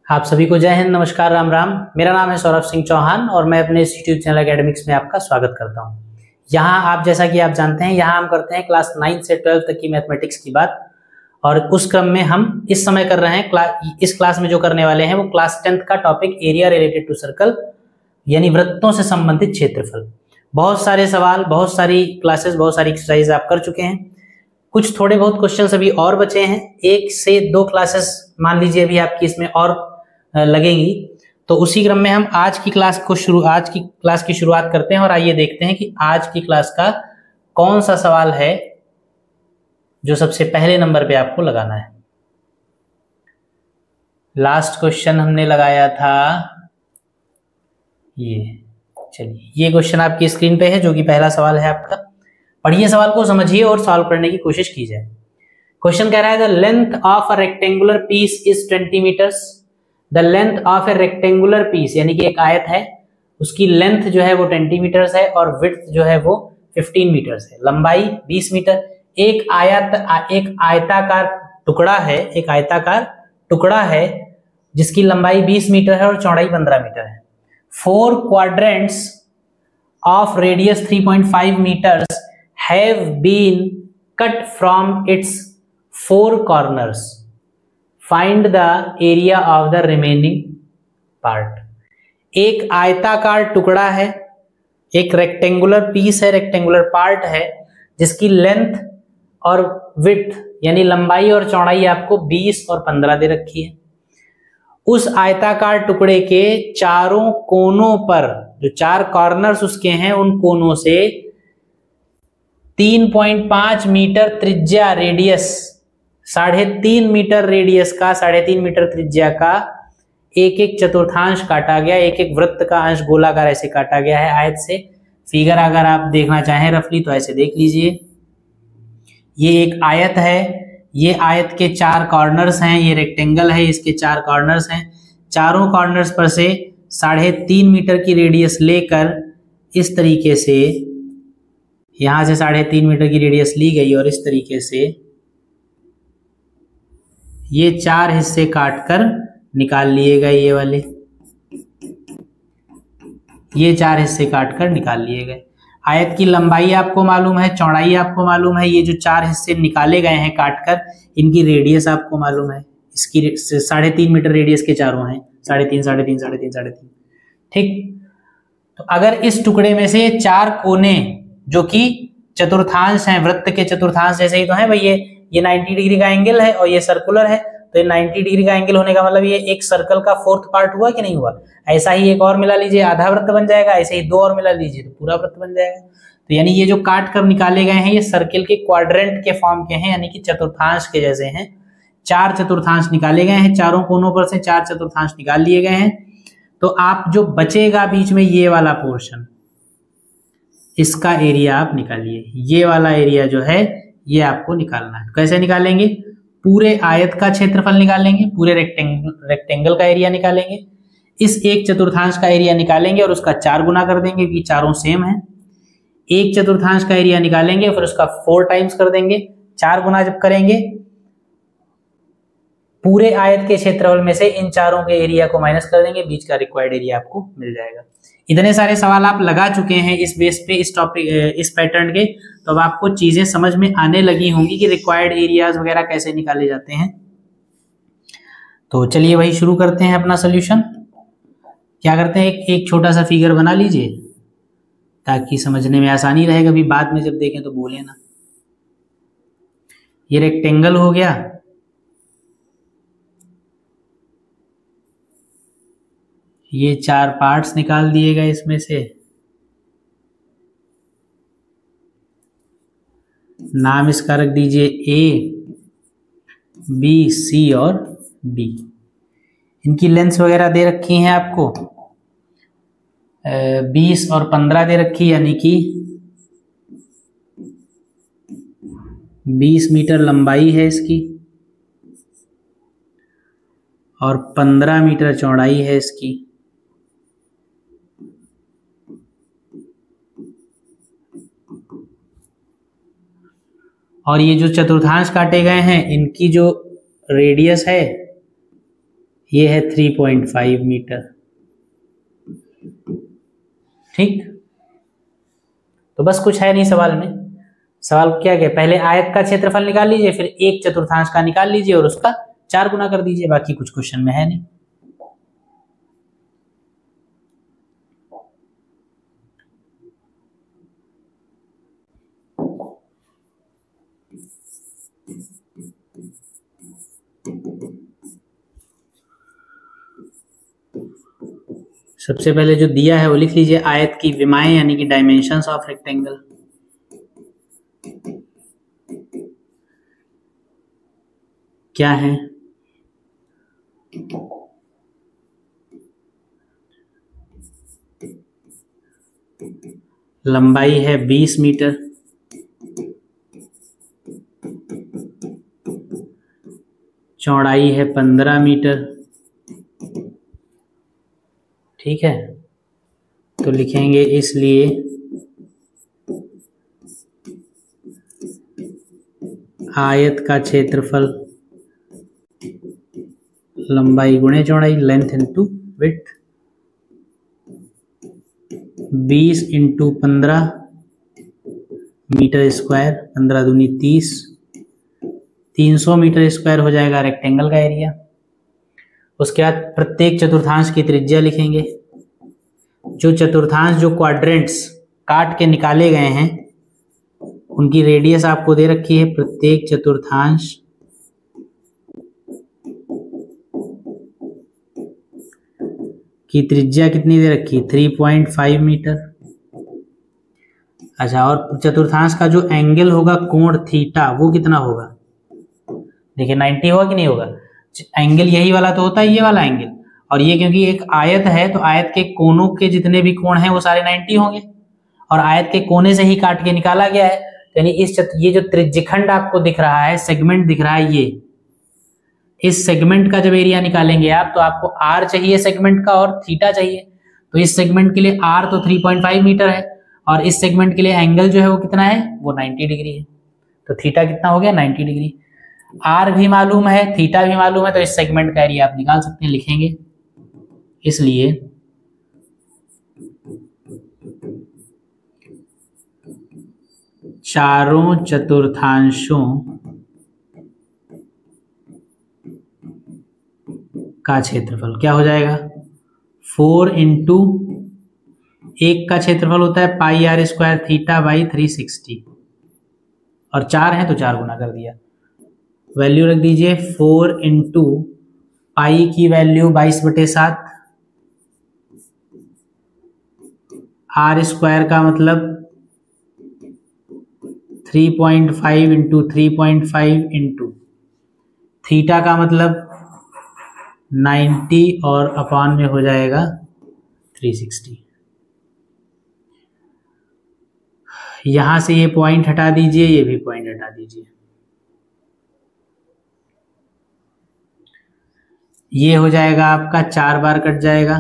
आप सभी को जय हिंद, नमस्कार, राम राम। मेरा नाम है सौरभ सिंह चौहान और मैं अपने इस यूट्यूब चैनल एकेडमिक्स में आपका स्वागत करता हूं। यहाँ आप जैसा कि आप जानते हैं, यहाँ हम करते हैं क्लास 9 से 12 तक की मैथमेटिक्स की बात, और उस क्रम में हम इस समय कर रहे हैं इस क्लास में जो करने वाले हैं वो क्लास 10 का topic area related to circle, यानी वृत्तों से संबंधित क्षेत्रफल। बहुत सारे सवाल, बहुत सारी क्लासेस, बहुत सारी एक्सरसाइज आप कर चुके हैं। कुछ थोड़े बहुत क्वेश्चन अभी और बचे हैं। 1 से 2 क्लासेस मान लीजिए अभी आपकी इसमें और लगेंगी। तो उसी क्रम में हम आज की क्लास की शुरुआत करते हैं और आइए देखते हैं कि आज की क्लास का कौन सा सवाल है जो सबसे पहले नंबर पे आपको लगाना है। लास्ट क्वेश्चन हमने लगाया था ये क्वेश्चन आपकी स्क्रीन पे है, जो कि पहला सवाल है आपका। पढ़िए सवाल को, समझिए और सॉल्व करने की कोशिश कीजिए। क्वेश्चन कह रहा है the length of a rectangular piece is 20 meters. The length of a rectangular piece, यानी कि एक आयत है, उसकी लेंथ जो है वो 20 मीटर्स है और विड्थ जो है वो 15 मीटर्स है, लंबाई 20 मीटर। एक आयताकार टुकड़ा है जिसकी लंबाई 20 मीटर है और चौड़ाई 15 मीटर है। 4 quadrants of radius 3.5 meters have been cut from its 4 corners. Find the area of the remaining part. एक आयताकार टुकड़ा है, एक रेक्टेंगुलर पीस है, रेक्टेंगुलर पार्ट है, जिसकी लेंथ और विड्थ यानी लंबाई और चौड़ाई आपको 20 और 15 दे रखी है। उस आयताकार टुकड़े के चारों कोनों पर, जो 4 कॉर्नर्स उसके हैं, उन कोनों से 3.5 मीटर त्रिज्या रेडियस, 3.5 मीटर रेडियस का, 3.5 मीटर त्रिज्या का एक चतुर्थांश काटा गया, एक वृत्त का अंश गोलाकार ऐसे काटा गया है आयत से। फिगर अगर आप देखना चाहें रफली तो ऐसे देख लीजिए। ये एक आयत है, ये आयत के 4 कॉर्नर्स हैं, ये रेक्टेंगल है, इसके 4 कॉर्नर्स हैं। चारों कॉर्नर्स पर से 3.5 मीटर की रेडियस लेकर इस तरीके से, यहां से 3.5 मीटर की रेडियस ली गई और इस तरीके से ये 4 हिस्से काटकर निकाल लिए गए। ये 4 हिस्से काटकर निकाल लिए गए। आयत की लंबाई आपको मालूम है, चौड़ाई आपको मालूम है। ये जो 4 हिस्से निकाले गए हैं काटकर, इनकी रेडियस आपको मालूम है। इसकी 3.5 मीटर रेडियस के चारों हैं, 3.5। ठीक, तो अगर इस टुकड़े में से 4 कोने जो कि चतुर्थांश हैं, वृत्त के चतुर्थांश जैसे ही तो है भाई, ये 90 डिग्री का एंगल है और ये सर्कुलर है, तो ये 90 डिग्री का एंगल होने का मतलब ये एक सर्कल का 4th पार्ट हुआ कि नहीं हुआ। ऐसा ही एक और मिला लीजिए, आधा वृत्त बन जाएगा। ऐसे ही 2 और मिला लीजिए तो पूरा वृत्त बन जाएगा। तो यानी ये जो काट कर निकाले गए हैं, ये सर्किल के क्वाड्रेंट के फॉर्म के हैं, यानी कि चतुर्थांश के जैसे हैं। 4 चतुर्थांश निकाले गए हैं, चारों कोनों पर से 4 चतुर्थांश निकाल लिए गए हैं। तो आप जो बचेगा बीच में ये वाला पोर्शन, इसका एरिया आप निकालिए। ये वाला एरिया जो है ये आपको निकालना है। कैसे निकालेंगे? पूरे आयत का क्षेत्रफल निकालेंगे, पूरे रेक्टेंगल का एरिया निकालेंगे, इस एक चतुर्थांश का एरिया निकालेंगे और उसका 4 गुना कर देंगे क्योंकि चारों सेम है। एक चतुर्थांश का एरिया निकालेंगे, फिर उसका 4 टाइम्स कर देंगे। 4 गुना जब करेंगे, पूरे आयत के क्षेत्रफल में से इन चारों के एरिया को माइनस कर देंगे, बीच का रिक्वायर्ड एरिया आपको मिल जाएगा। इतने सारे सवाल आप लगा चुके हैं इस बेस पे, इस टॉपिक, इस पैटर्न के, तो अब आपको चीजें समझ में आने लगी होंगी कि रिक्वायर्ड एरियाज वगैरह कैसे निकाले जाते हैं। तो चलिए वही शुरू करते हैं अपना सोल्यूशन। क्या करते हैं, एक छोटा सा फिगर बना लीजिए ताकि समझने में आसानी रहे, कभी बाद में जब देखें तो बोले ना। ये रेक्टेंगल हो गया, ये 4 पार्ट्स निकाल दिए गए इसमें से। नाम इसका रख दीजिए A, B, C और D। इनकी लेंथ वगैरह दे रखी हैं आपको, 20 और 15 दे रखी, यानी कि 20 मीटर लंबाई है इसकी और 15 मीटर चौड़ाई है इसकी। और ये जो चतुर्थांश काटे गए हैं, इनकी जो रेडियस है ये है 3.5 मीटर। ठीक, तो बस कुछ है नहीं सवाल में। सवाल क्या क्या, पहले आयत का क्षेत्रफल निकाल लीजिए, फिर 1/4 का निकाल लीजिए और उसका 4 गुना कर दीजिए। बाकी कुछ क्वेश्चन में है नहीं। सबसे पहले जो दिया है वो लिख लीजिए, आयत की विमाएं यानी कि डायमेंशंस ऑफ रेक्टेंगल। क्या है? लंबाई है 20 मीटर, चौड़ाई है 15 मीटर। ठीक है, तो लिखेंगे इसलिए आयत का क्षेत्रफल लंबाई गुणे चौड़ाई, length into width, 20 into 15 meter square, 15 दूनी 30, 300 मीटर स्क्वायर हो जाएगा रेक्टेंगल का एरिया। उसके बाद प्रत्येक चतुर्थांश की त्रिज्या लिखेंगे। जो चतुर्थांश जो क्वाड्रेंट्स काट के निकाले गए हैं उनकी रेडियस आपको दे रखी है। प्रत्येक चतुर्थांश की त्रिज्या कितनी दे रखी? 3.5 मीटर। अच्छा, और चतुर्थांश का जो एंगल होगा कोण थीटा वो कितना होगा? देखिए 90 होगा कि नहीं होगा? एंगल यही वाला तो होता है, ये वाला एंगल, और ये क्योंकि एक आयत है तो आयत के कोनों के जितने भी कोण हैं वो सारे 90 होंगे, और आयत के कोने से ही काट के निकाला गया है। यानी ये जो त्रिज्यखंड आपको दिख रहा है, सेगमेंट दिख रहा है, ये इस सेगमेंट का जब एरिया निकालेंगे आप तो आपको आर चाहिए सेगमेंट का और थीटा चाहिए। तो इस सेगमेंट के लिए आर तो 3.5 मीटर है और इस सेगमेंट के लिए एंगल जो है वो कितना है? वो 90 डिग्री है। तो थीटा कितना हो गया? 90 डिग्री। आर भी मालूम है, थीटा भी मालूम है, तो इस सेगमेंट का एरिया आप निकाल सकते हैं। लिखेंगे इसलिए चारों चतुर्थांशों का क्षेत्रफल क्या हो जाएगा? 4 इंटू 1 का क्षेत्रफल होता है pi R square theta by 360, और 4 है तो 4 गुना कर दिया। वैल्यू रख दीजिए 4 इंटू पाई की वैल्यू 22/7, आर स्क्वायर का मतलब 3.5 इंटू 3.5 इंटू थीटा का मतलब 90 और अपॉन में हो जाएगा 360। यहां से ये पॉइंट हटा दीजिए, ये भी पॉइंट हटा दीजिए। ये हो जाएगा आपका 4 बार कट जाएगा,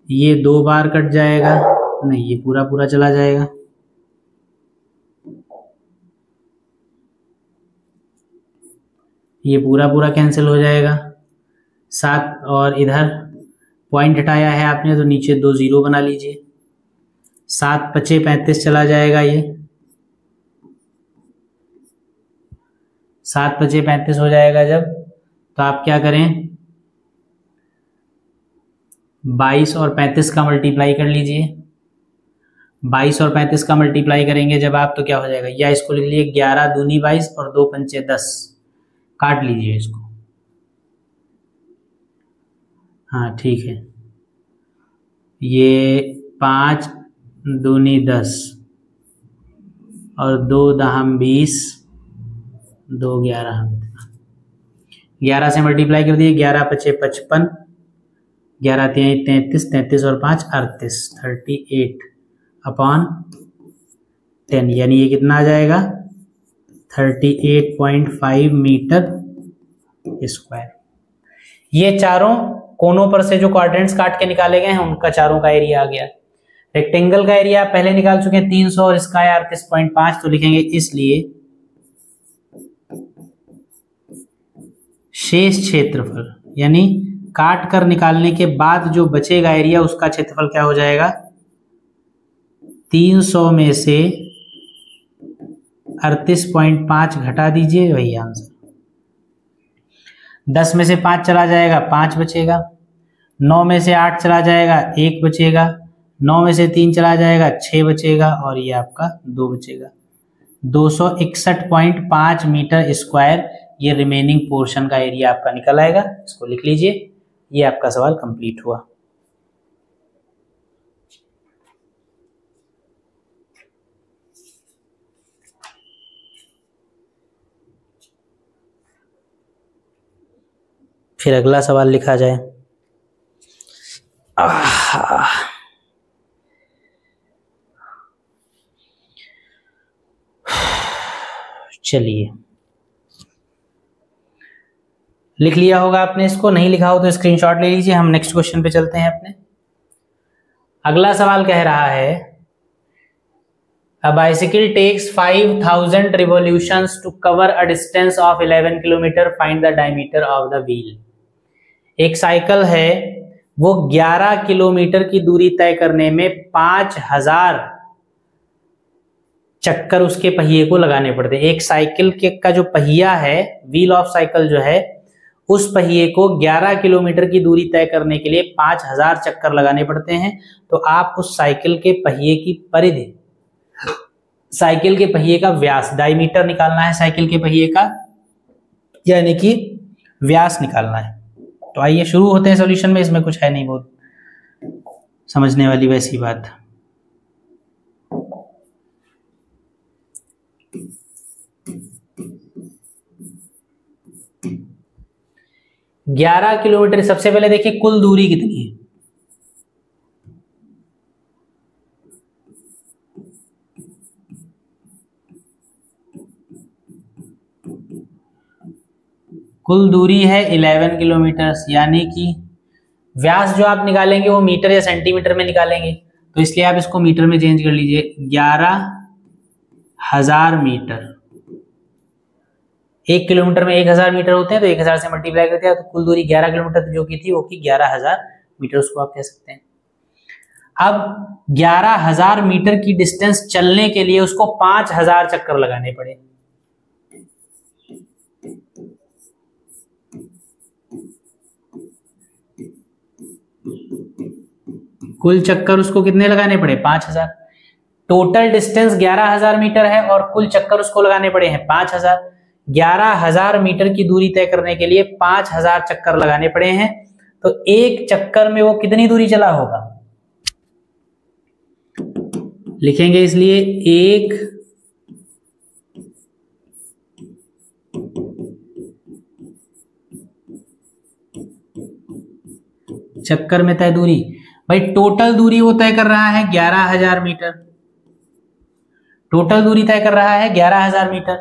ये 2 बार कट जाएगा, नहीं ये पूरा पूरा चला जाएगा, ये पूरा पूरा कैंसिल हो जाएगा। 7 और इधर पॉइंट हटाया है आपने तो नीचे 2 0 बना लीजिए। 7 5 35 चला जाएगा, ये 7 5 35 हो जाएगा जब, तो आप क्या करें 22 और 35 का मल्टीप्लाई कर लीजिए। 22 और 35 का मल्टीप्लाई करेंगे जब आप तो क्या हो जाएगा, या इसको लिख लीजिए 11 दूनी 22 और 2 पंचे 10, काट लीजिए इसको। हाँ ठीक है, ये 5 दूनी 10 और 2 दहम 20, 2 11, 11 से मल्टीप्लाई कर दिए, 11 5 55, 11 3 33, 33 और 5 38, 38 अपॉन 10, यानी ये कितना आ जाएगा 38.5 मीटर स्क्वायर। ये चारों कोनों पर से जो क्वाड्रेंट्स काट के निकाले गए हैं उनका चारों का एरिया आ गया। रेक्टेंगल का एरिया पहले निकाल चुके हैं 300 और इसका है 38.5, तो लिखेंगे इसलिए शेष क्षेत्रफल, यानी काट कर निकालने के बाद जो बचेगा एरिया, उसका क्षेत्रफल क्या हो जाएगा? 300 में से 38.5 घटा दीजिए, वही आंसर। 10 में से 5 चला जाएगा, 5 बचेगा। 9 में से 8 चला जाएगा, 1 बचेगा। 9 में से 3 चला जाएगा, 6 बचेगा, और ये आपका 2 बचेगा। 261.5 मीटर स्क्वायर ये रिमेनिंग पोर्शन का एरिया आपका निकल आएगा। इसको लिख लीजिए। ये आपका सवाल कंप्लीट हुआ। फिर अगला सवाल लिखा जाए। चलिए, लिख लिया होगा आपने इसको, नहीं लिखा हो तो स्क्रीनशॉट ले लीजिए। हम नेक्स्ट क्वेश्चन पे चलते हैं अपने। अगला सवाल कह रहा है, a bicycle takes 5000 revolutions to cover a distance of 11 kilometer, find the diameter of the wheel. एक साइकिल है, वो 11 किलोमीटर की दूरी तय करने में 5000 चक्कर उसके पहिए को लगाने पड़ते हैं। एक साइकिल के का जो पहिया है, व्हील ऑफ साइकिल जो है, उस पहिए को 11 किलोमीटर की दूरी तय करने के लिए 5000 चक्कर लगाने पड़ते हैं। तो आप उस साइकिल के पहिए की परिधि, साइकिल के पहिए का व्यास, डायमीटर निकालना है साइकिल के पहिए का, यानी कि व्यास निकालना है। तो आइए शुरू होते हैं सॉल्यूशन में। इसमें कुछ है नहीं बहुत समझने वाली वैसी बात। ग्यारह किलोमीटर, सबसे पहले देखिए कुल दूरी कितनी है। कुल दूरी है 11 किलोमीटर, यानी कि व्यास जो आप निकालेंगे वो मीटर या सेंटीमीटर में निकालेंगे, तो इसलिए आप इसको मीटर में चेंज कर लीजिए। 11,000 मीटर, 1 किलोमीटर में 1000 मीटर होते हैं, तो 1000 से मल्टीप्लाई करते हैं, तो कुल दूरी 11 किलोमीटर जो की थी वो की 11,000 मीटर, उसको आप कह सकते हैं। अब 11,000 मीटर की डिस्टेंस चलने के लिए उसको 5000 चक्कर लगाने पड़े। कुल चक्कर उसको कितने लगाने पड़े? 5000। टोटल डिस्टेंस 11,000 मीटर है और कुल चक्कर उसको लगाने पड़े हैं 5000। 11,000 मीटर की दूरी तय करने के लिए 5000 चक्कर लगाने पड़े हैं, तो एक चक्कर में वो कितनी दूरी चला होगा? लिखेंगे इसलिए एक चक्कर में तय दूरी। भाई टोटल दूरी वो तय कर रहा है 11,000 मीटर, टोटल दूरी तय कर रहा है 11,000 मीटर,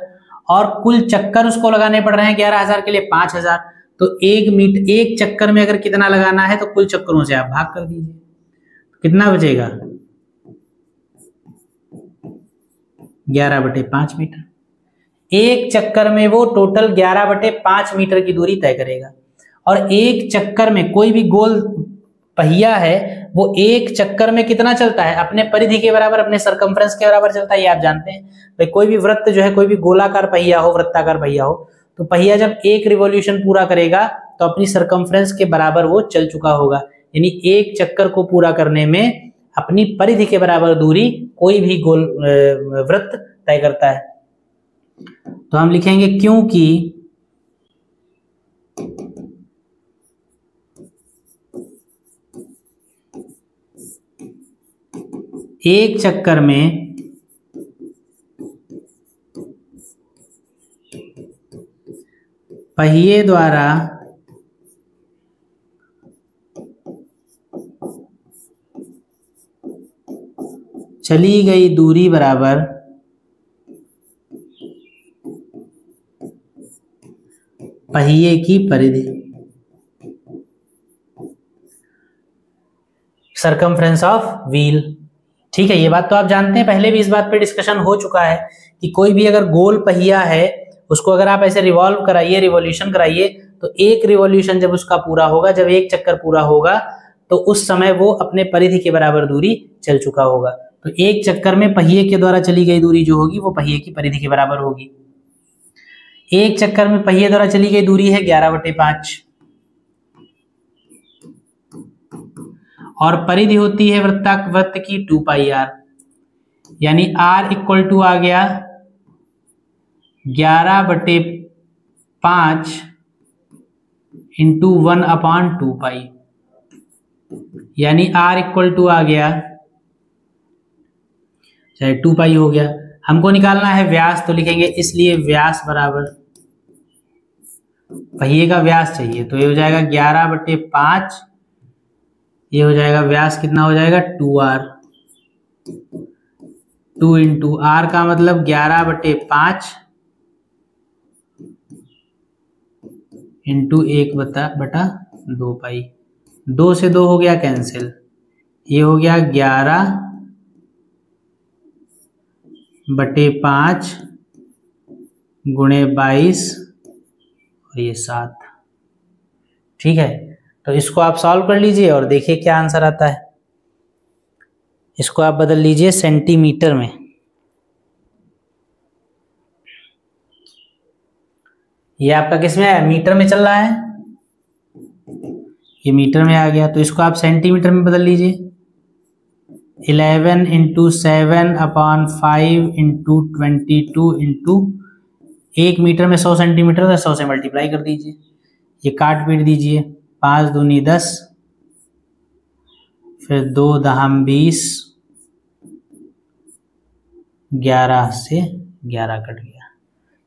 और कुल चक्कर उसको लगाने पड़ रहे हैं 11,000 के लिए 5000। तो एक चक्कर में अगर कितना लगाना है तो कुल चक्करों से आप भाग कर दीजिए, कितना बचेगा? 11/5 मीटर। एक चक्कर में वो टोटल 11/5 मीटर की दूरी तय करेगा। और एक चक्कर में कोई भी गोल पहिया है वो एक चक्कर में कितना चलता है? अपने परिधि के बराबर, अपने सरकमफ्रेंस के बराबर चलता है, ये आप जानते हैं। भाई कोई भी वृत्त जो है, कोई भी गोलाकार पहिया हो, वृत्ताकार पहिया हो, तो पहिया जब एक रिवॉल्यूशन पूरा करेगा तो अपनी सरकमफ्रेंस के बराबर वो चल चुका होगा। यानी एक चक्कर को पूरा करने में अपनी परिधि के बराबर दूरी कोई भी गोल वृत्त तय करता है। तो हम लिखेंगे क्योंकि एक चक्कर में पहिए द्वारा चली गई दूरी बराबर पहिए की परिधि, सरकमफ्रेंस ऑफ व्हील। ठीक है, ये बात तो आप जानते हैं, पहले भी इस बात पे डिस्कशन हो चुका है कि कोई भी अगर गोल पहिया है उसको अगर आप ऐसे रिवॉल्व कराइए, रिवॉल्यूशन कराइए, तो एक रिवॉल्यूशन जब उसका पूरा होगा, जब एक चक्कर पूरा होगा, तो उस समय वो अपने परिधि के बराबर दूरी चल चुका होगा। तो एक चक्कर में पहिए के द्वारा चली गई दूरी जो होगी वो पहिए की परिधि के बराबर होगी। एक चक्कर में पहिए द्वारा चली गई दूरी है 11/5 और परिधि होती है वृत्त की 2πr, यानी r इक्वल टू आ गया 11/5 इंटू 1/2π, यानी r इक्वल टू आ गया, चाहे 2π हो गया। हमको निकालना है व्यास, तो लिखेंगे इसलिए व्यास बराबर पहिए का व्यास चाहिए, तो ये हो जाएगा 11/5, ये हो जाएगा व्यास कितना हो जाएगा 2r, 2 इंटू r का मतलब 11/5 इंटू 1/2π, 2 से 2 हो गया कैंसिल, ये हो गया 11/5 गुणे 22 और ये 7। ठीक है, तो इसको आप सॉल्व कर लीजिए और देखिए क्या आंसर आता है। इसको आप बदल लीजिए सेंटीमीटर में। ये आपका किस में है, मीटर में चल रहा है, ये मीटर में आ गया, तो इसको आप सेंटीमीटर में बदल लीजिए। 11 इंटू 7/5 इंटू 22 इंटू 1 मीटर में 100 सेंटीमीटर, तो 100 से मल्टीप्लाई कर दीजिए, ये काट पीट दीजिए, 5 दूनी 10, फिर 2 दहम 20, 11 से 11 कट गया,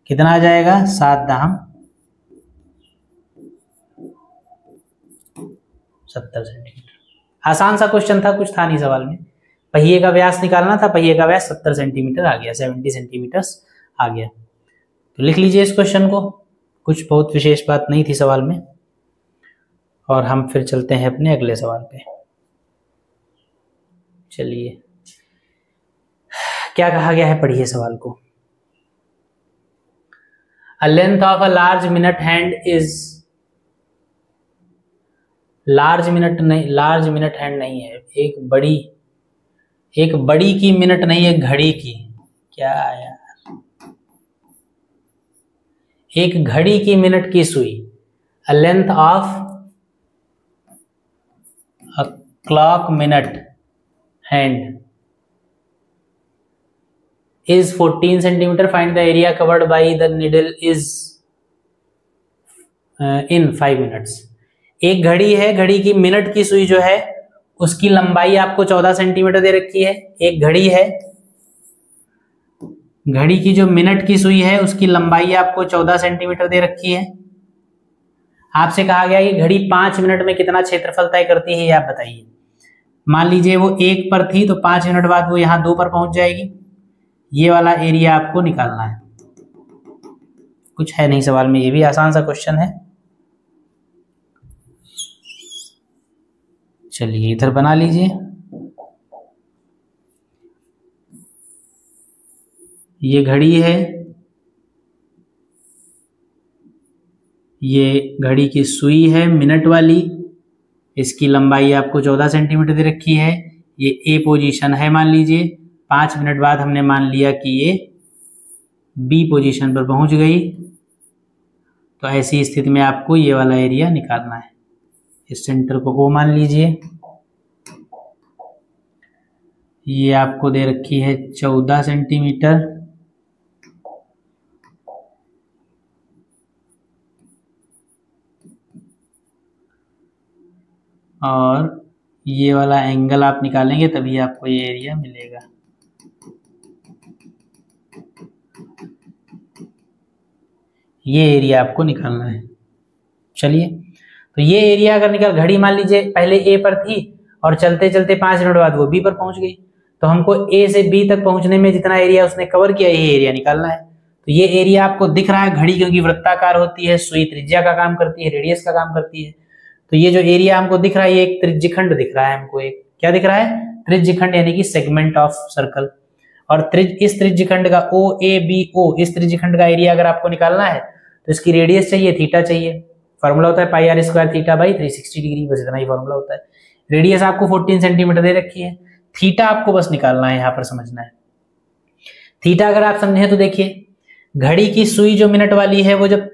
कितना आ जाएगा 7 दहम 70 सेंटीमीटर। आसान सा क्वेश्चन था, कुछ था नहीं सवाल में। पहिए का व्यास निकालना था, पहिए का व्यास 70 सेंटीमीटर आ गया, 70 सेंटीमीटर आ गया। तो लिख लीजिए इस क्वेश्चन को, कुछ बहुत विशेष बात नहीं थी सवाल में। और हम फिर चलते हैं अपने अगले सवाल पे। चलिए, क्या कहा गया है, पढ़िए सवाल को। A length of a large minute hand is, large minute नहीं, लार्ज मिनट हैंड नहीं है, एक बड़ी की मिनट नहीं है, घड़ी की, क्या यार, एक घड़ी की मिनट की सुई। A length of a clock minute hand is 14 centimeter. Find the area covered by the needle is in 5 minutes. एक घड़ी है, घड़ी की मिनट की सुई जो है उसकी लंबाई आपको 14 सेंटीमीटर दे रखी है। एक घड़ी है, घड़ी की जो मिनट की सुई है उसकी लंबाई आपको 14 सेंटीमीटर दे रखी है। आपसे कहा गया कि घड़ी 5 मिनट में कितना क्षेत्रफल तय करती है, ये आप बताइए। मान लीजिए वो 1 पर थी, तो 5 मिनट बाद वो यहाँ 2 पर पहुंच जाएगी। ये वाला एरिया आपको निकालना है, कुछ है नहीं सवाल में, ये भी आसान सा क्वेश्चन है। चलिए इधर बना लीजिए। ये घड़ी है, ये घड़ी की सुई है मिनट वाली, इसकी लंबाई आपको 14 सेंटीमीटर दे रखी है। ये ए पोजीशन है मान लीजिए, 5 मिनट बाद हमने मान लिया कि ये बी पोजीशन पर पहुंच गई। तो ऐसी स्थिति में आपको ये वाला एरिया निकालना है। इस सेंटर को ओ मान लीजिए, ये आपको दे रखी है 14 सेंटीमीटर, और ये वाला एंगल आप निकालेंगे तभी आपको ये एरिया मिलेगा। ये एरिया आपको निकालना है। चलिए, तो ये एरिया अगर निकाल, घड़ी मान लीजिए पहले ए पर थी और चलते चलते 5 मिनट बाद वो बी पर पहुंच गई, तो हमको ए से बी तक पहुंचने में जितना एरिया उसने कवर किया ये एरिया निकालना है। तो ये एरिया आपको दिख रहा है, घड़ी क्योंकि वृत्ताकार होती है, सुई त्रिज्या का काम करती है, रेडियस का काम करती है। तो ये जो एरिया हमको दिख रहा है ये एक त्रिज्यखंड दिख रहा है हमको, एक क्या दिख रहा है, त्रिज्यखंड, यानी कि सेगमेंट ऑफ सर्कल। और इस त्रिज्यखंड का ओ ए बी ओ, इस त्रिज्यखंड का एरिया अगर आपको निकालना है तो इसकी रेडियस चाहिए, थीटा चाहिए। फार्मूला होता है pi R square theta by 360 degree, बस इतना ही फार्मूला होता है। रेडियस आपको 14 सेंटीमीटर दे रखी है, थीटा आपको बस निकालना है, यहाँ पर समझना है। थीटा अगर आप समझे तो देखिए, घड़ी की सुई जो मिनट वाली है वो जब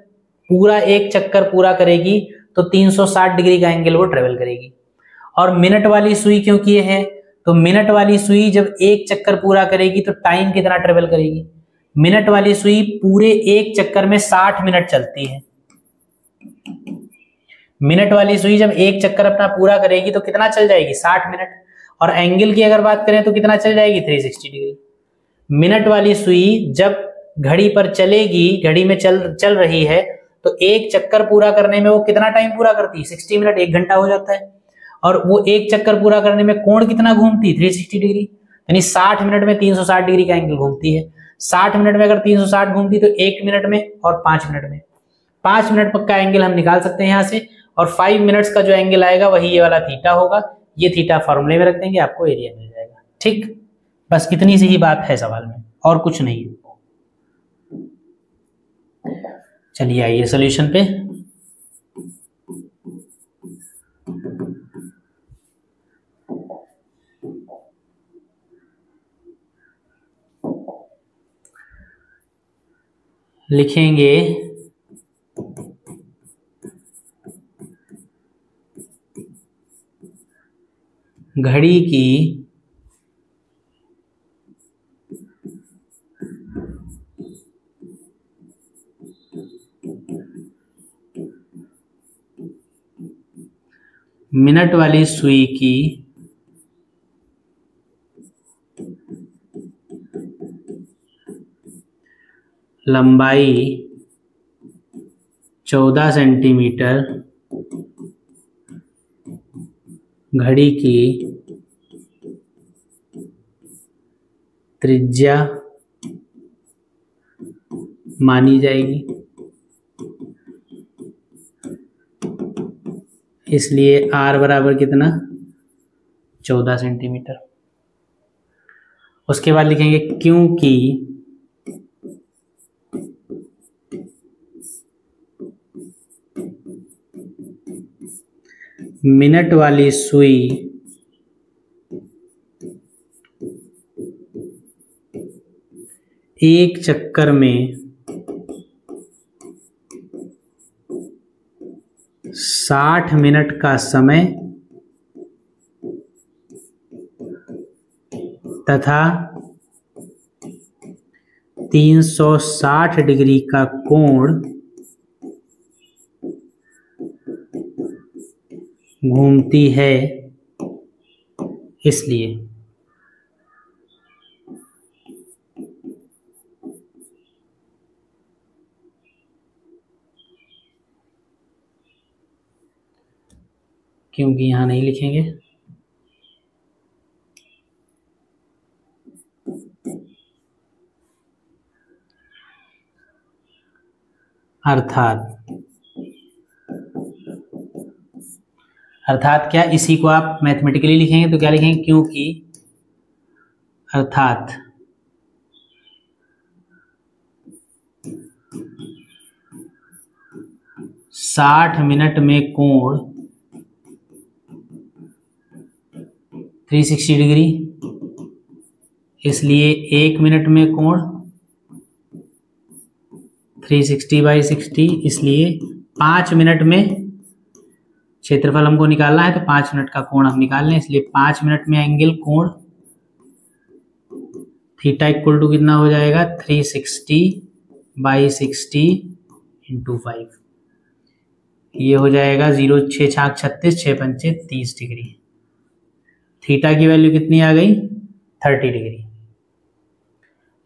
पूरा एक चक्कर पूरा करेगी तो 360 डिग्री का एंगल वो ट्रेवल करेगी, और मिनट वाली सुई क्योंकि ये है तो मिनट वाली सुई जब एक चक्कर पूरा करेगी तो टाइम कितना ट्रेवल करेगी, मिनट वाली सुई पूरे एक चक्कर में 60 मिनट चलती है। मिनट वाली सुई जब एक चक्कर अपना पूरा करेगी तो कितना चल जाएगी, 60 मिनट, और एंगल की अगर बात करें तो कितना चल जाएगी, 360 डिग्री। मिनट वाली सुई जब घड़ी पर चलेगी, घड़ी में चल रही है तो एक चक्कर पूरा करने में वो कितना टाइम पूरा करती है, 60 मिनट, 1 घंटा हो जाता है। और वो एक चक्कर पूरा करने में कोण कितना घूमती है, 360 डिग्री, यानी 60 मिनट में 360 डिग्री का एंगल घूमती है। 60 मिनट में अगर 360 घूमती तो 1 मिनट में और 5 मिनट में, 5 मिनट का एंगल हम निकाल सकते हैं यहाँ से, और 5 मिनट्स का जो एंगल आएगा वही ये वाला थीटा होगा। ये थीटा फॉर्मूले में रख देंगे, आपको एरिया मिल जाएगा। ठीक, बस इतनी सी ही बात है सवाल में, और कुछ नहीं है। चलिए आइए सॉल्यूशन पे। लिखेंगे घड़ी की मिनट वाली सुई की लंबाई 14 सेंटीमीटर, घड़ी की त्रिज्या मानी जाएगी, इसलिए R बराबर कितना, 14 सेंटीमीटर। उसके बाद लिखेंगे क्योंकि मिनट वाली सुई एक चक्कर में 60 मिनट का समय तथा 360 डिग्री का कोण घूमती है, इसलिए क्योंकि यहां नहीं लिखेंगे, अर्थात क्या, इसी को आप मैथमेटिकली लिखेंगे तो क्या लिखेंगे, क्योंकि अर्थात साठ मिनट में कोण 360 डिग्री, इसलिए 1 मिनट में कोण 360/60, इसलिए 5 मिनट में क्षेत्रफल हमको निकालना है तो 5 मिनट का कोण हम निकाल लें, इसलिए 5 मिनट में एंगल कोण थीटा इक्वल टू कितना हो जाएगा, 360/60 × 5, ये हो जाएगा 0 6 छाक 36 6 पंचे 30 डिग्री। थीटा की वैल्यू कितनी आ गई, 30 डिग्री।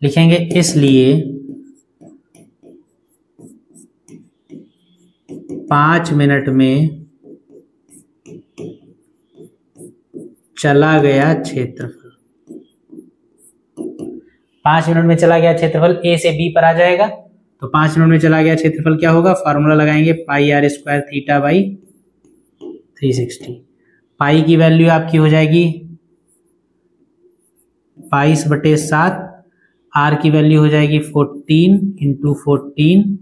लिखेंगे इसलिए 5 मिनट में चला गया क्षेत्रफल, 5 मिनट में चला गया क्षेत्रफल ए से बी पर आ जाएगा, तो 5 मिनट में चला गया क्षेत्रफल क्या होगा, फार्मूला लगाएंगे पाई आर स्क्वायर थीटा बाई 360। पाई की वैल्यू आपकी हो जाएगी 22/7, आर की वैल्यू हो जाएगी 14 × 14,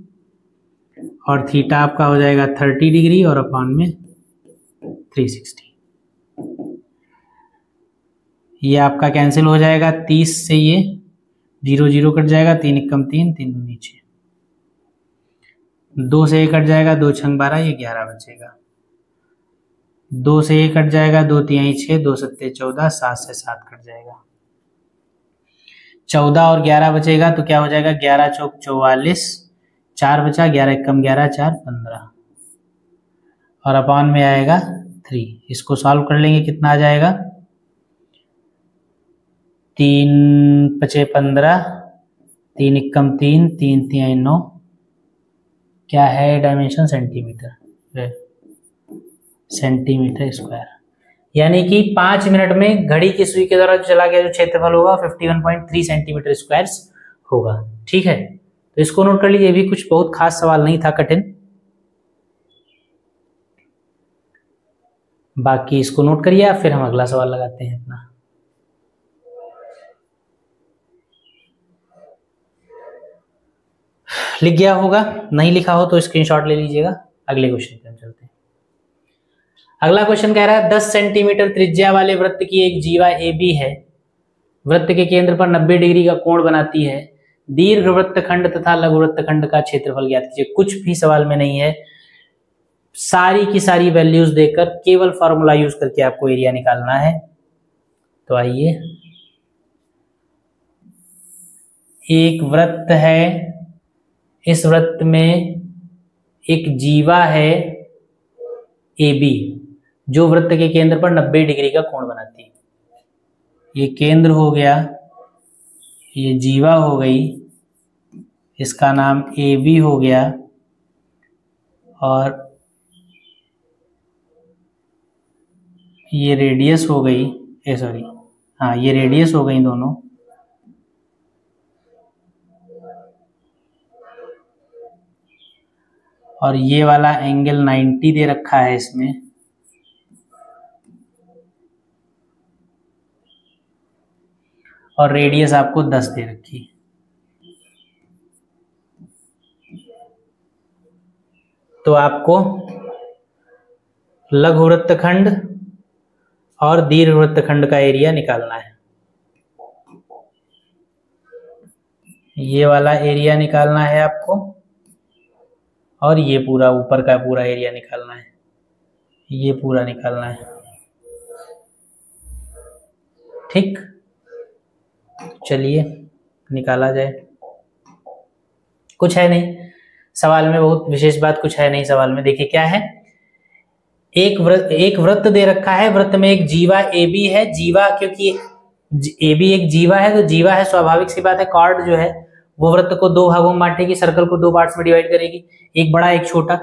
और थीटा आपका हो जाएगा 30 डिग्री और अपॉन में 360। ये आपका कैंसिल हो जाएगा 30 से, ये 0 0 कट जाएगा, 3 एकम 3, 3 दूनी 6, 2 से 1 कट जाएगा, 2 छंग 12, ये 11 बचेगा। 2 से 1 कट जाएगा, 2 तिहाई 6, 2 सत्ते 14, 7 से 7 कट जाएगा, 14 और 11 बचेगा, तो क्या हो जाएगा 11 चौक 44, 4 बचा, 11 एकम 11, 4 15 और अपॉन में आएगा 3। इसको सॉल्व कर लेंगे, कितना आ जाएगा 3 पचे 15, 3 एकम 3, 3 तिहाई 9, क्या है डायमेंशन सेंटीमीटर स्क्वायर। यानी कि 5 मिनट में घड़ी की सुई के द्वारा चला गया जो क्षेत्रफल होगा 51.3 सेंटीमीटर स्क्वायर होगा। ठीक है, तो इसको नोट कर लीजिए, भी कुछ बहुत खास सवाल नहीं था कठिन। बाकी इसको नोट करिए, फिर हम अगला सवाल लगाते हैं अपना। लिख गया होगा, नहीं लिखा हो तो स्क्रीनशॉट ले लीजिएगा। अगले क्वेश्चन पे हम चलते हैं। अगला क्वेश्चन कह रहा है 10 सेंटीमीटर त्रिज्या वाले वृत्त की एक जीवा AB है, वृत्त के केंद्र पर 90 डिग्री का कोण बनाती है, दीर्घ वृत्तखंड तथा लघु वृत्तखंड का क्षेत्रफल ज्ञात कीजिए। कुछ भी सवाल में नहीं है, सारी की सारी वैल्यूज देकर केवल फॉर्मूला यूज करके आपको एरिया निकालना है। तो आइए, एक वृत्त है, इस वृत्त में एक जीवा है AB जो वृत्त के केंद्र पर 90 डिग्री का कोण बनाती है। ये केंद्र हो गया, ये जीवा हो गई, इसका नाम AB हो गया, और ये रेडियस हो गई, ये रेडियस हो गई दोनों। और ये वाला एंगल 90 दे रखा है इसमें, और रेडियस आपको 10 दे रखी। तो आपको लघु वृत्तखंड और दीर्घ वृत्तखंड का एरिया निकालना है। ये वाला एरिया निकालना है आपको, और ये पूरा ऊपर का पूरा एरिया निकालना है, ये पूरा निकालना है। ठीक, चलिए निकाला जाए। कुछ है नहीं सवाल में, बहुत विशेष बात कुछ है नहीं सवाल में। देखिए क्या है, एक वृत्त दे रखा है, वृत्त में एक जीवा AB है। जीवा, क्योंकि AB एक जीवा है, तो जीवा है, स्वाभाविक सी बात है कॉर्ड जो है वो वृत्त को 2 भागों में बांटेगी, सर्कल को 2 पार्ट्स में डिवाइड करेगी, एक बड़ा एक छोटा।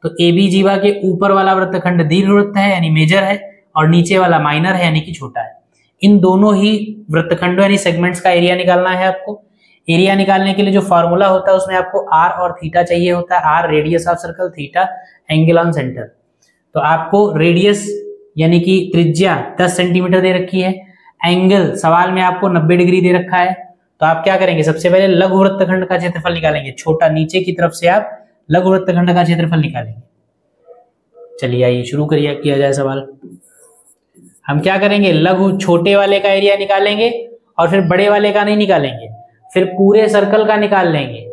तो AB जीवा के ऊपर वाला वृत्तखंड दीर्घ वृत्त है यानी मेजर है, और नीचे वाला माइनर है यानी कि छोटा है। इन दोनों ही वृत्तखंडों यानी सेगमेंट्स का एरिया निकालना है आपको। एरिया निकालने के लिए जो फॉर्मूला होता है उसमें आपको R और थीटा चाहिए होता है। R radius of circle, theta angle on centre. तो आपको रेडियस यानी कि त्रिज्या 10 सेंटीमीटर दे रखी है, एंगल सवाल में आपको 90 डिग्री दे रखा है। तो आप क्या करेंगे, सबसे पहले लघु वृत्तखंड का क्षेत्रफल निकालेंगे, छोटा नीचे की तरफ से आप लघु वृत्तखंड का क्षेत्रफल निकालेंगे। चलिए आइए शुरू करिए, किया जाए सवाल। हम क्या करेंगे, लघु छोटे वाले का एरिया निकालेंगे, और फिर बड़े वाले का नहीं निकालेंगे, फिर पूरे सर्कल का निकाल लेंगे।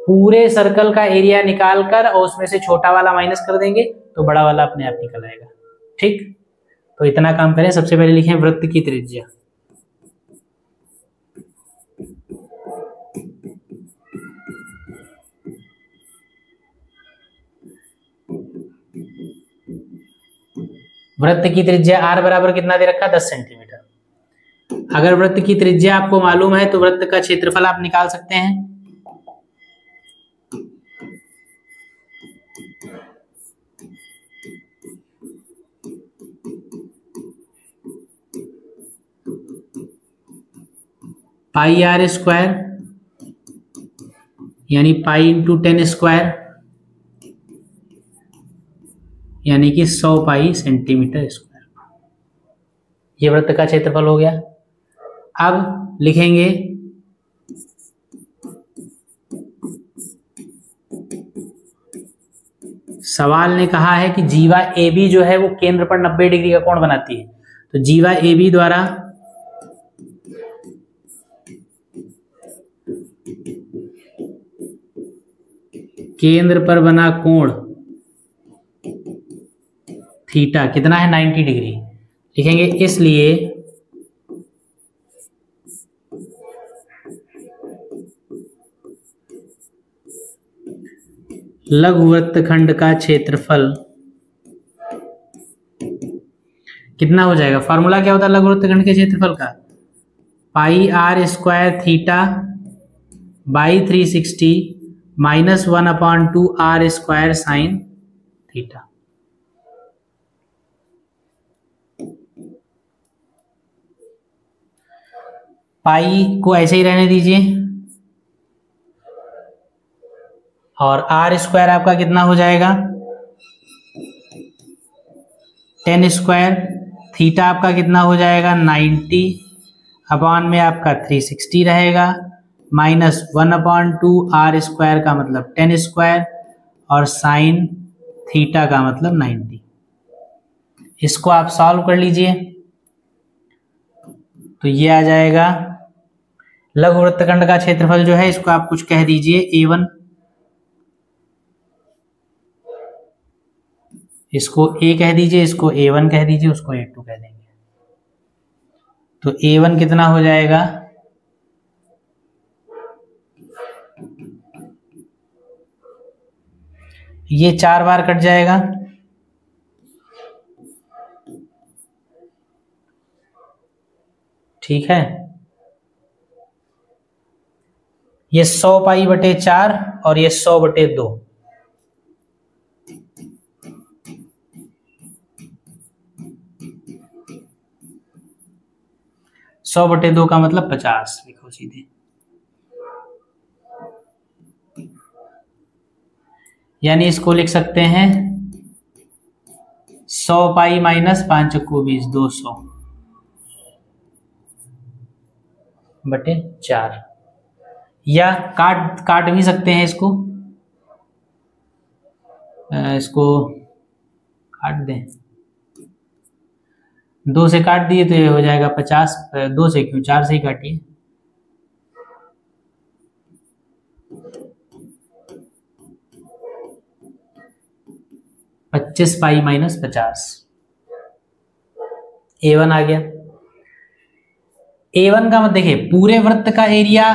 पूरे सर्कल का एरिया निकालकर और उसमें से छोटा वाला माइनस कर देंगे तो बड़ा वाला अपने आप निकल आएगा। ठीक, तो इतना काम करें। सबसे पहले लिखें वृत्त की त्रिज्या। वृत्त की त्रिज्या R बराबर कितना दे रखा, 10 सेंटीमीटर। अगर वृत्त की त्रिज्या आपको मालूम है तो वृत्त का क्षेत्रफल आप निकाल सकते हैं। पाई R स्क्वायर यानी पाई इंटू 10 स्क्वायर यानी कि 100 पाई सेंटीमीटर स्क्वायर। ये वृत्त का क्षेत्रफल हो गया। अब लिखेंगे सवाल ने कहा है कि जीवा ए बी जो है वो केंद्र पर 90 डिग्री का कोण बनाती है। तो जीवा ए बी द्वारा केंद्र पर बना कोण थीटा कितना है 90 डिग्री। लिखेंगे इसलिए लघुवृत्तखंड का क्षेत्रफल कितना हो जाएगा। फॉर्मूला क्या होता है लघुवृत्तखंड के क्षेत्रफल का, pi R square theta by 360 minus 1/2 R square sine theta. Pi को ऐसे ही रहने दीजिए और आर स्क्वायर आपका कितना हो जाएगा 10 स्क्वायर, थीटा आपका कितना हो जाएगा 90 अपॉन में आपका 360 रहेगा माइनस 1/2 आर स्क्वायर का मतलब 10 स्क्वायर और साइन थीटा का मतलब 90। इसको आप सॉल्व कर लीजिए तो ये आ जाएगा लघुवृत्तखंड का क्षेत्रफल जो है इसको आप कुछ कह दीजिए A1, इसको A कह दीजिए, इसको A1 कह दीजिए, उसको A2 कह देंगे। तो A1 कितना हो जाएगा ये 4 बार कट जाएगा, ठीक है। ये 100 पाई बटे 4 और ये 100 बटे 2। सौ बटे 2 का मतलब 50 लिखो सीधे। यानी इसको लिख सकते हैं 100 पाई माइनस 5 को 20 200 बटे 4, या काट भी सकते हैं इसको काट दें, 2 से काट दिए तो ये हो जाएगा 50, 2 से क्यों 4 से ही काटिए। पच्चीस पाई माइनस 50, A1 आ गया। A1 का मतलब देखिए पूरे वृत्त का एरिया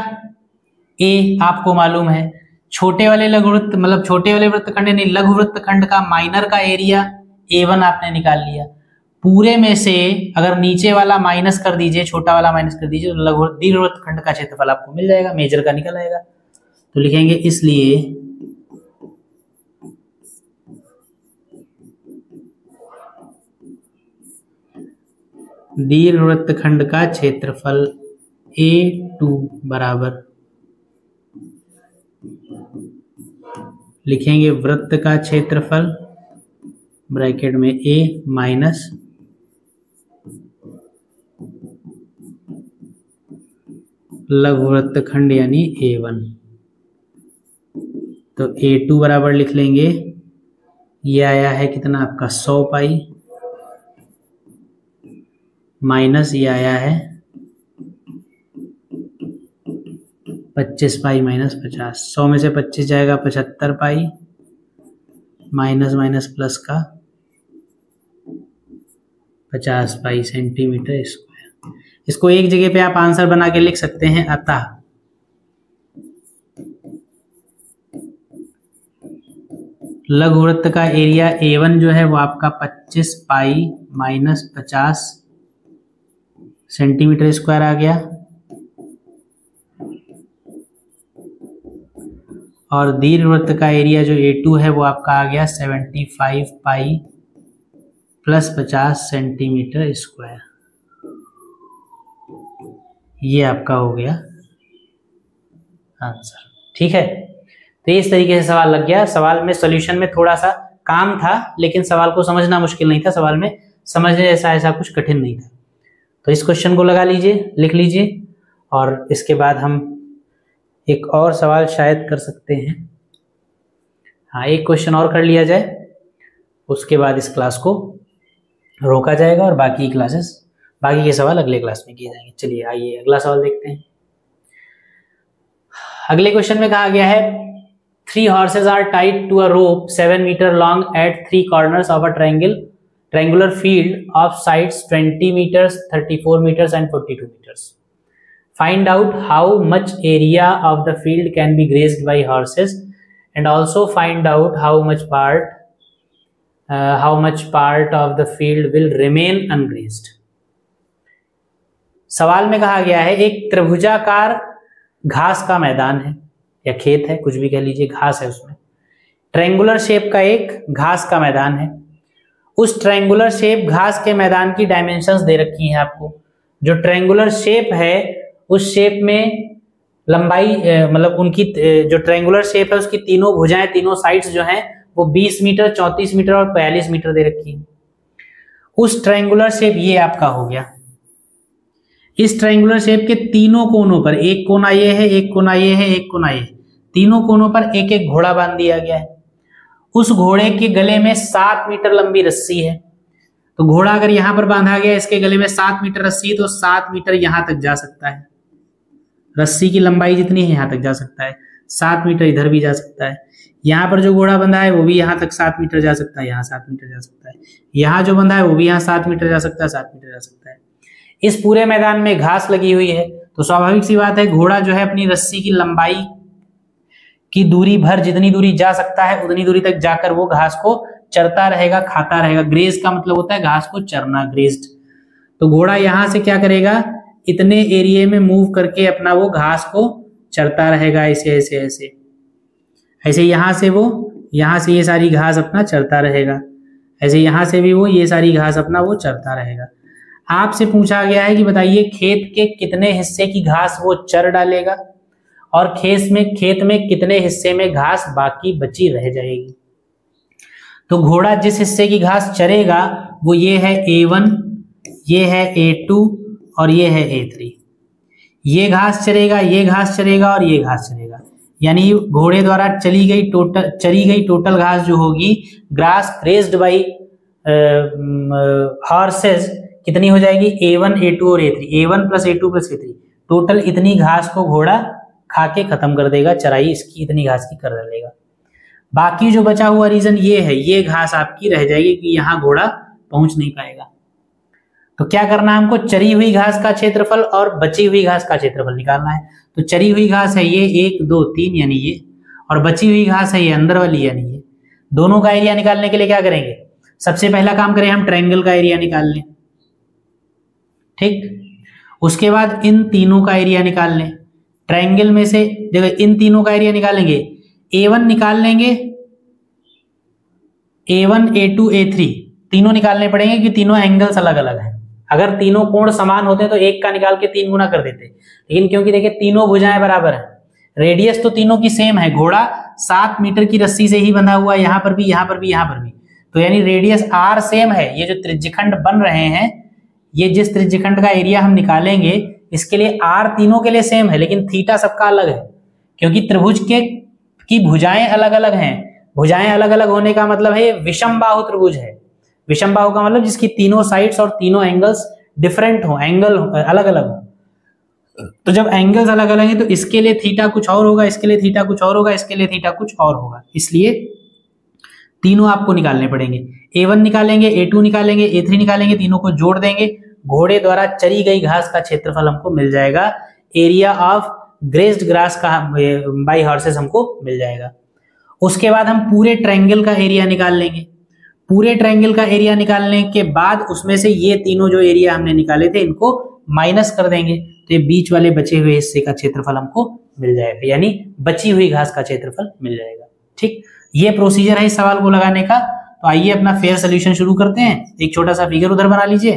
A आपको मालूम है, छोटे वाले लघुवृत्त मतलब छोटे वाले वृत्तखंड यानी लघुवृत्तखंड का माइनर का एरिया A1 आपने निकाल लिया। पूरे में से अगर नीचे वाला माइनस कर दीजिए, छोटा वाला माइनस कर दीजिए तो दीर्घवृत्तखंड का क्षेत्रफल आपको मिल जाएगा, मेजर का निकल आएगा। तो लिखेंगे इसलिए दीर्घवृत्तखंड का क्षेत्रफल A2 बराबर लिखेंगे वृत्त का क्षेत्रफल ब्रैकेट में A माइनस लघुवृत्तखंड यानी A1। तो A2 बराबर लिख लेंगे, ये आया है कितना आपका 100 पाई माइनस ये आया है 25 पाई माइनस 50। 100 में से 25 जाएगा 75 पाई माइनस माइनस प्लस का 50 पाई सेंटीमीटर स्क्वायर। इसको एक जगह पे आप आंसर बना के लिख सकते हैं, अतः लघुवृत्त का एरिया A1 जो है वो आपका 25 पाई माइनस 50 सेंटीमीटर स्क्वायर आ गया, और दीर्घवृत्त का एरिया जो A2 है वो आपका आ गया 75 पाई प्लस 50 सेंटीमीटर स्क्वायर। ये आपका हो गया आंसर, ठीक है। तो इस तरीके से सवाल लग गया। सवाल में सॉल्यूशन में थोड़ा सा काम था, लेकिन सवाल को समझना मुश्किल नहीं था, सवाल में समझने जैसा ऐसा कुछ कठिन नहीं था। तो इस क्वेश्चन को लगा लीजिए, लिख लीजिए, और इसके बाद हम एक और सवाल शायद कर सकते हैं। हाँ, एक क्वेश्चन और कर लिया जाए। उसके बाद इस क्लास को रोका जाएगा और बाकी के सवाल अगले क्लास में किए जाएंगे। चलिए आइए अगला सवाल देखते हैं। अगले क्वेश्चन में कहा गया है 3 horses are tied to a rope 7 meter long at 3 corners of a triangular field of sides 20 meters, 34 meters and 42 meters. Find out how much area of the field can be grazed by horses and also find out how much part of the field will remain ungrazed. सवाल में कहा गया है एक त्रिभुजाकार घास का मैदान है या खेत है, कुछ भी कह लीजिए, घास है, उसमें ट्रायंगुलर शेप का एक घास का मैदान है। उस ट्रायंगुलर शेप घास के मैदान की डायमेंशंस दे रखी हैं आपको। जो ट्रायंगुलर शेप है उस शेप में लंबाई मतलब उनकी जो ट्रायंगुलर शेप है उसकी तीनों भुजाएं, तीनों साइड्स जो हैं वो 20 मीटर, 34 मीटर और 42 मीटर दे रखी है। उस ट्रायंगुलर शेप ये आपका हो गया। इस ट्रायंगुलर शेप के तीनों कोनों पर, एक कोना ये है, एक कोना ये है, एक कोना ये, तीनों कोनों पर एक एक घोड़ा बांध दिया गया है। उस घोड़े के गले में 7 मीटर लंबी रस्सी है। तो घोड़ा अगर यहां पर बांधा गया, इसके गले में 7 मीटर रस्सी है तो 7 मीटर यहां तक जा सकता है। रस्सी की लंबाई जितनी है यहां तक जा सकता है। 7 मीटर इधर भी जा सकता है। यहाँ पर जो घोड़ा बंधा है वो भी यहाँ तक 7 मीटर जा सकता है, यहाँ 7 मीटर जा सकता है, यहाँ जो बंधा है वो भी यहाँ 7 मीटर जा सकता है, 7 मीटर जा सकता है। इस पूरे मैदान में घास लगी हुई है तो स्वाभाविक सी बात है घोड़ा जो है अपनी रस्सी की लंबाई की दूरी भर, जितनी दूरी जा सकता है उतनी दूरी तक जाकर वो घास को चरता रहेगा, खाता रहेगा। ग्रेज का मतलब होता है घास को चरना, ग्रेज्ड। तो घोड़ा यहां से क्या करेगा, इतने एरिया में मूव करके अपना वो घास को चरता रहेगा, ऐसे ऐसे ऐसे ऐसे। यहाँ से ये सारी घास अपना चरता रहेगा, ऐसे यहाँ से भी वो ये सारी घास अपना वो चरता रहेगा। आपसे पूछा गया है कि बताइए खेत के कितने हिस्से की घास वो चर डालेगा और खेत में कितने हिस्से में घास बाकी बची रह जाएगी। तो घोड़ा जिस हिस्से की घास चरेगा वो ये है A1, ये है A2 और ये है A3। ये घास चरेगा, ये घास चरेगा और ये घास चरेगा। यानी घोड़े द्वारा चरी गई टोटल घास जो होगी, ग्रास ग्रेज्ड बाई हॉर्सेस, कितनी हो जाएगी, A1, A2 और A3। A1 plus A2 plus A3, total इतनी घास को घोड़ा खा के खत्म कर देगा, चराई इसकी इतनी घास की कर डालेगा। बाकी जो बचा हुआ रीजन ये है, ये घास आपकी रह जाएगी कि यहाँ घोड़ा पहुंच नहीं पाएगा। तो क्या करना है हमको, चरी हुई घास का क्षेत्रफल और बची हुई घास का क्षेत्रफल निकालना है। तो चरी हुई घास है ये 1, 2, 3 यानी ये, और बची हुई घास है ये अंदर वाली यानी ये। दोनों का एरिया निकालने के लिए क्या करेंगे, सबसे पहला काम करें हम ट्रायंगल का एरिया निकाल लें, ठीक। उसके बाद इन तीनों का एरिया निकाल लें। ट्रायंगल में से देखो इन तीनों का एरिया निकालेंगे, A1 निकाल लेंगे, A1, A2, A3 तीनों निकालने पड़ेंगे क्योंकि तीनों एंगल्स अलग अलग हैं। अगर तीनों कोण समान होते तो एक का निकाल के 3 गुना कर देते, लेकिन क्योंकि देखिए तीनों भुजाएं बराबर हैं, रेडियस तो तीनों की सेम है, घोड़ा 7 मीटर की रस्सी से ही बंधा हुआ है, यहाँ पर भी, यहाँ पर भी, यहाँ पर भी। तो यानी रेडियस R सेम है। ये जो त्रिज्यखंड बन रहे हैं, ये जिस त्रिज्यखंड का एरिया हम निकालेंगे इसके लिए R तीनों के लिए सेम है, लेकिन थीटा सबका अलग है क्योंकि त्रिभुज की भुजाएं अलग अलग हैं। भुजाएं अलग अलग होने का मतलब है ये विषम बाहु त्रिभुज है। विषम बाहु का मतलब जिसकी तीनों साइड्स और तीनों एंगल्स डिफरेंट हो, एंगल अलग अलग हो। तो जब एंगल्स अलग अलग हैं तो इसके लिए थीटा कुछ और होगा, इसके लिए थीटा कुछ और होगा, इसके लिए थीटा कुछ और होगा, इसलिए तीनों आपको निकालने पड़ेंगे। A1 निकालेंगे, A2 निकालेंगे, A3 निकालेंगे, तीनों को जोड़ देंगे, घोड़े द्वारा चरी गई घास का क्षेत्रफल हमको मिल जाएगा, एरिया ऑफ ग्रेज्ड ग्रास का बाय हॉर्सेस हमको मिल जाएगा। उसके बाद हम पूरे ट्रायंगल का एरिया निकाल लेंगे। पूरे ट्रायंगल का एरिया निकालने के बाद उसमें से ये तीनों जो एरिया हमने निकाले थे इनको माइनस कर देंगे, तो ये बीच वाले बचे हुए हिस्से का क्षेत्रफल हमको मिल जाएगा, यानी बची हुई घास का क्षेत्रफल मिल जाएगा। ठीक, ये प्रोसीजर है इस सवाल को लगाने का। तो आइए अपना फेयर सोल्यूशन शुरू करते हैं। एक छोटा सा फिगर उधर बना लीजिए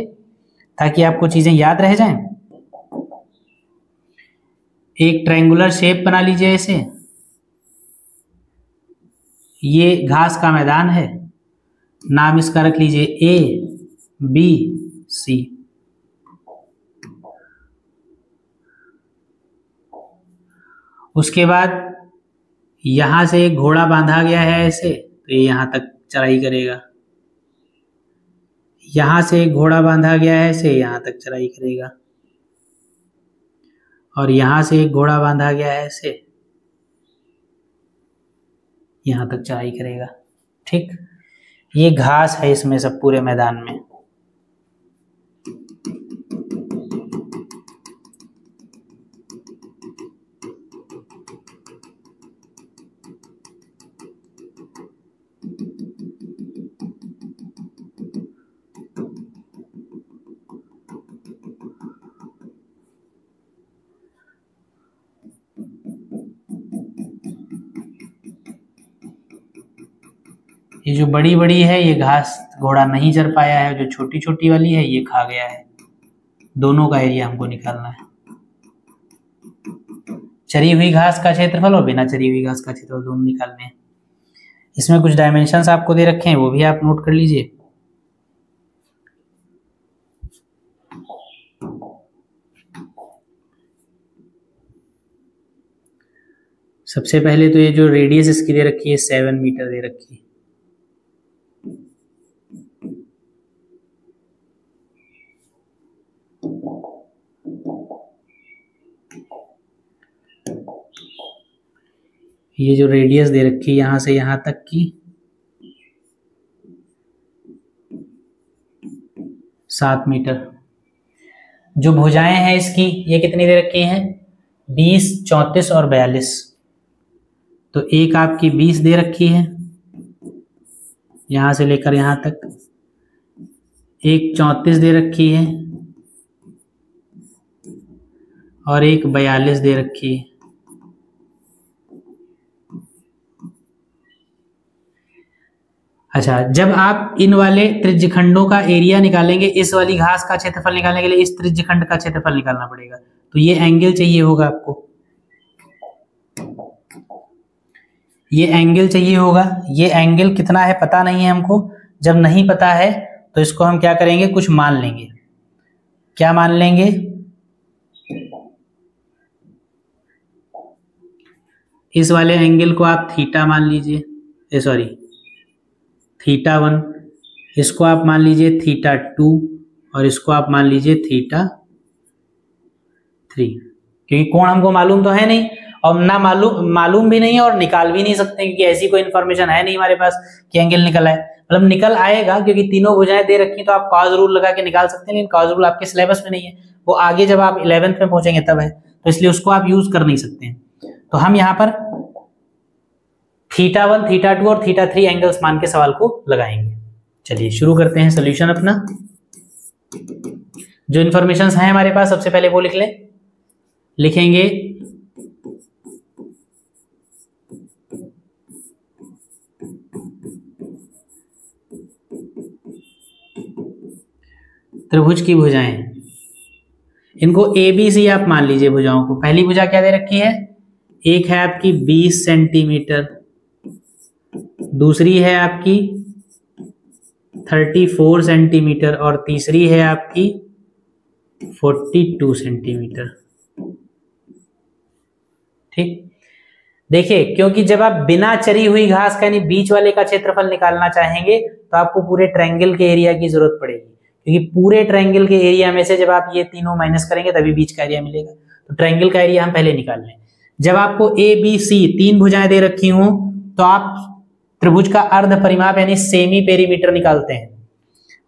ताकि आपको चीजें याद रह जाएं। एक ट्रायंगुलर शेप बना लीजिए ऐसे, ये घास का मैदान है, नाम इसका रख लीजिए ABC। उसके बाद यहां से एक घोड़ा बांधा गया है ऐसे, तो ये यहां तक चराई करेगा, यहां से एक घोड़ा बांधा गया है, से यहां तक चराई करेगा, और यहां से एक घोड़ा बांधा गया है, से यहां तक चराई करेगा। ठीक, ये घास है इसमें सब पूरे मैदान में। ये जो बड़ी बड़ी है ये घास घोड़ा नहीं चर पाया है, जो छोटी छोटी वाली है ये खा गया है। दोनों का एरिया हमको निकालना है, चरी हुई घास का क्षेत्रफल और बिना चरी हुई घास का क्षेत्रफल दोनों निकालने हैं। इसमें कुछ डायमेंशंस आपको दे रखे हैं, वो भी आप नोट कर लीजिए। सबसे पहले तो ये जो रेडियस इसकी दे रखी है 7 मीटर दे रखी है। ये जो रेडियस दे रखी है यहां से यहां तक की 7 मीटर। जो भुजाएं हैं इसकी ये कितनी दे रखी हैं, 20, 34 और 42। तो एक आपकी 20 दे रखी है यहां से लेकर यहां तक, एक 34 दे रखी है और एक 42 दे रखी है। अच्छा, जब आप इन वाले त्रिज्यखंडों का एरिया निकालेंगे, इस वाली घास का क्षेत्रफल निकालने के लिए इस त्रिज्यखंड का क्षेत्रफल निकालना पड़ेगा। तो ये एंगल चाहिए होगा आपको, ये एंगल चाहिए होगा। ये एंगल कितना है पता नहीं है हमको। जब नहीं पता है तो इसको हम क्या करेंगे, कुछ मान लेंगे। क्या मान लेंगे, इस वाले एंगल को आप थीटा मान लीजिए, सॉरी थीटा 1, इसको आप मान लीजिए थीटा 2 और इसको आप मान लीजिए थीटा 3। क्योंकि कोण हमको मालूम तो है नहीं, और ना मालूम भी नहीं है और निकाल भी नहीं सकते, क्योंकि ऐसी कोई इन्फॉर्मेशन है नहीं हमारे पास कि एंगल निकल आए। मतलब निकल आएगा क्योंकि तीनों भुजाएं दे रखी, तो आप कॉस रूल लगा के निकाल सकते हैं, लेकिन कॉस रूल आपके सिलेबस में नहीं है, वो आगे जब आप 11th में पहुंचेंगे तब है, तो इसलिए उसको आप यूज कर नहीं सकते हैं। तो हम यहाँ पर थीटा 1, थीटा 2 और थीटा 3 एंगल्स मान के सवाल को लगाएंगे। चलिए शुरू करते हैं सोल्यूशन अपना। जो इन्फॉर्मेशन है हमारे पास सबसे पहले वो लिख लें। लिखेंगे त्रिभुज की भुजाएं, इनको ए बी सी आप मान लीजिए भुजाओं को। पहली भुजा क्या दे रखी है, एक है आपकी 20 सेंटीमीटर, दूसरी है आपकी 34 सेंटीमीटर और तीसरी है आपकी 42 सेंटीमीटर। ठीक, देखिए क्योंकि जब आप बिना चरी हुई घास का यानी बीच वाले का क्षेत्रफल निकालना चाहेंगे तो आपको पूरे ट्रायंगल के एरिया की जरूरत पड़ेगी, क्योंकि पूरे ट्रायंगल के एरिया में से जब आप ये तीनों माइनस करेंगे तभी बीच का एरिया मिलेगा। तो ट्रायंगल का एरिया हम पहले निकाल लें। जब आपको ए बी सी 3 भुजाएं दे रखी हों तो आप त्रिभुज का अर्ध परिमाप यानी सेमी पेरीमीटर निकालते हैं,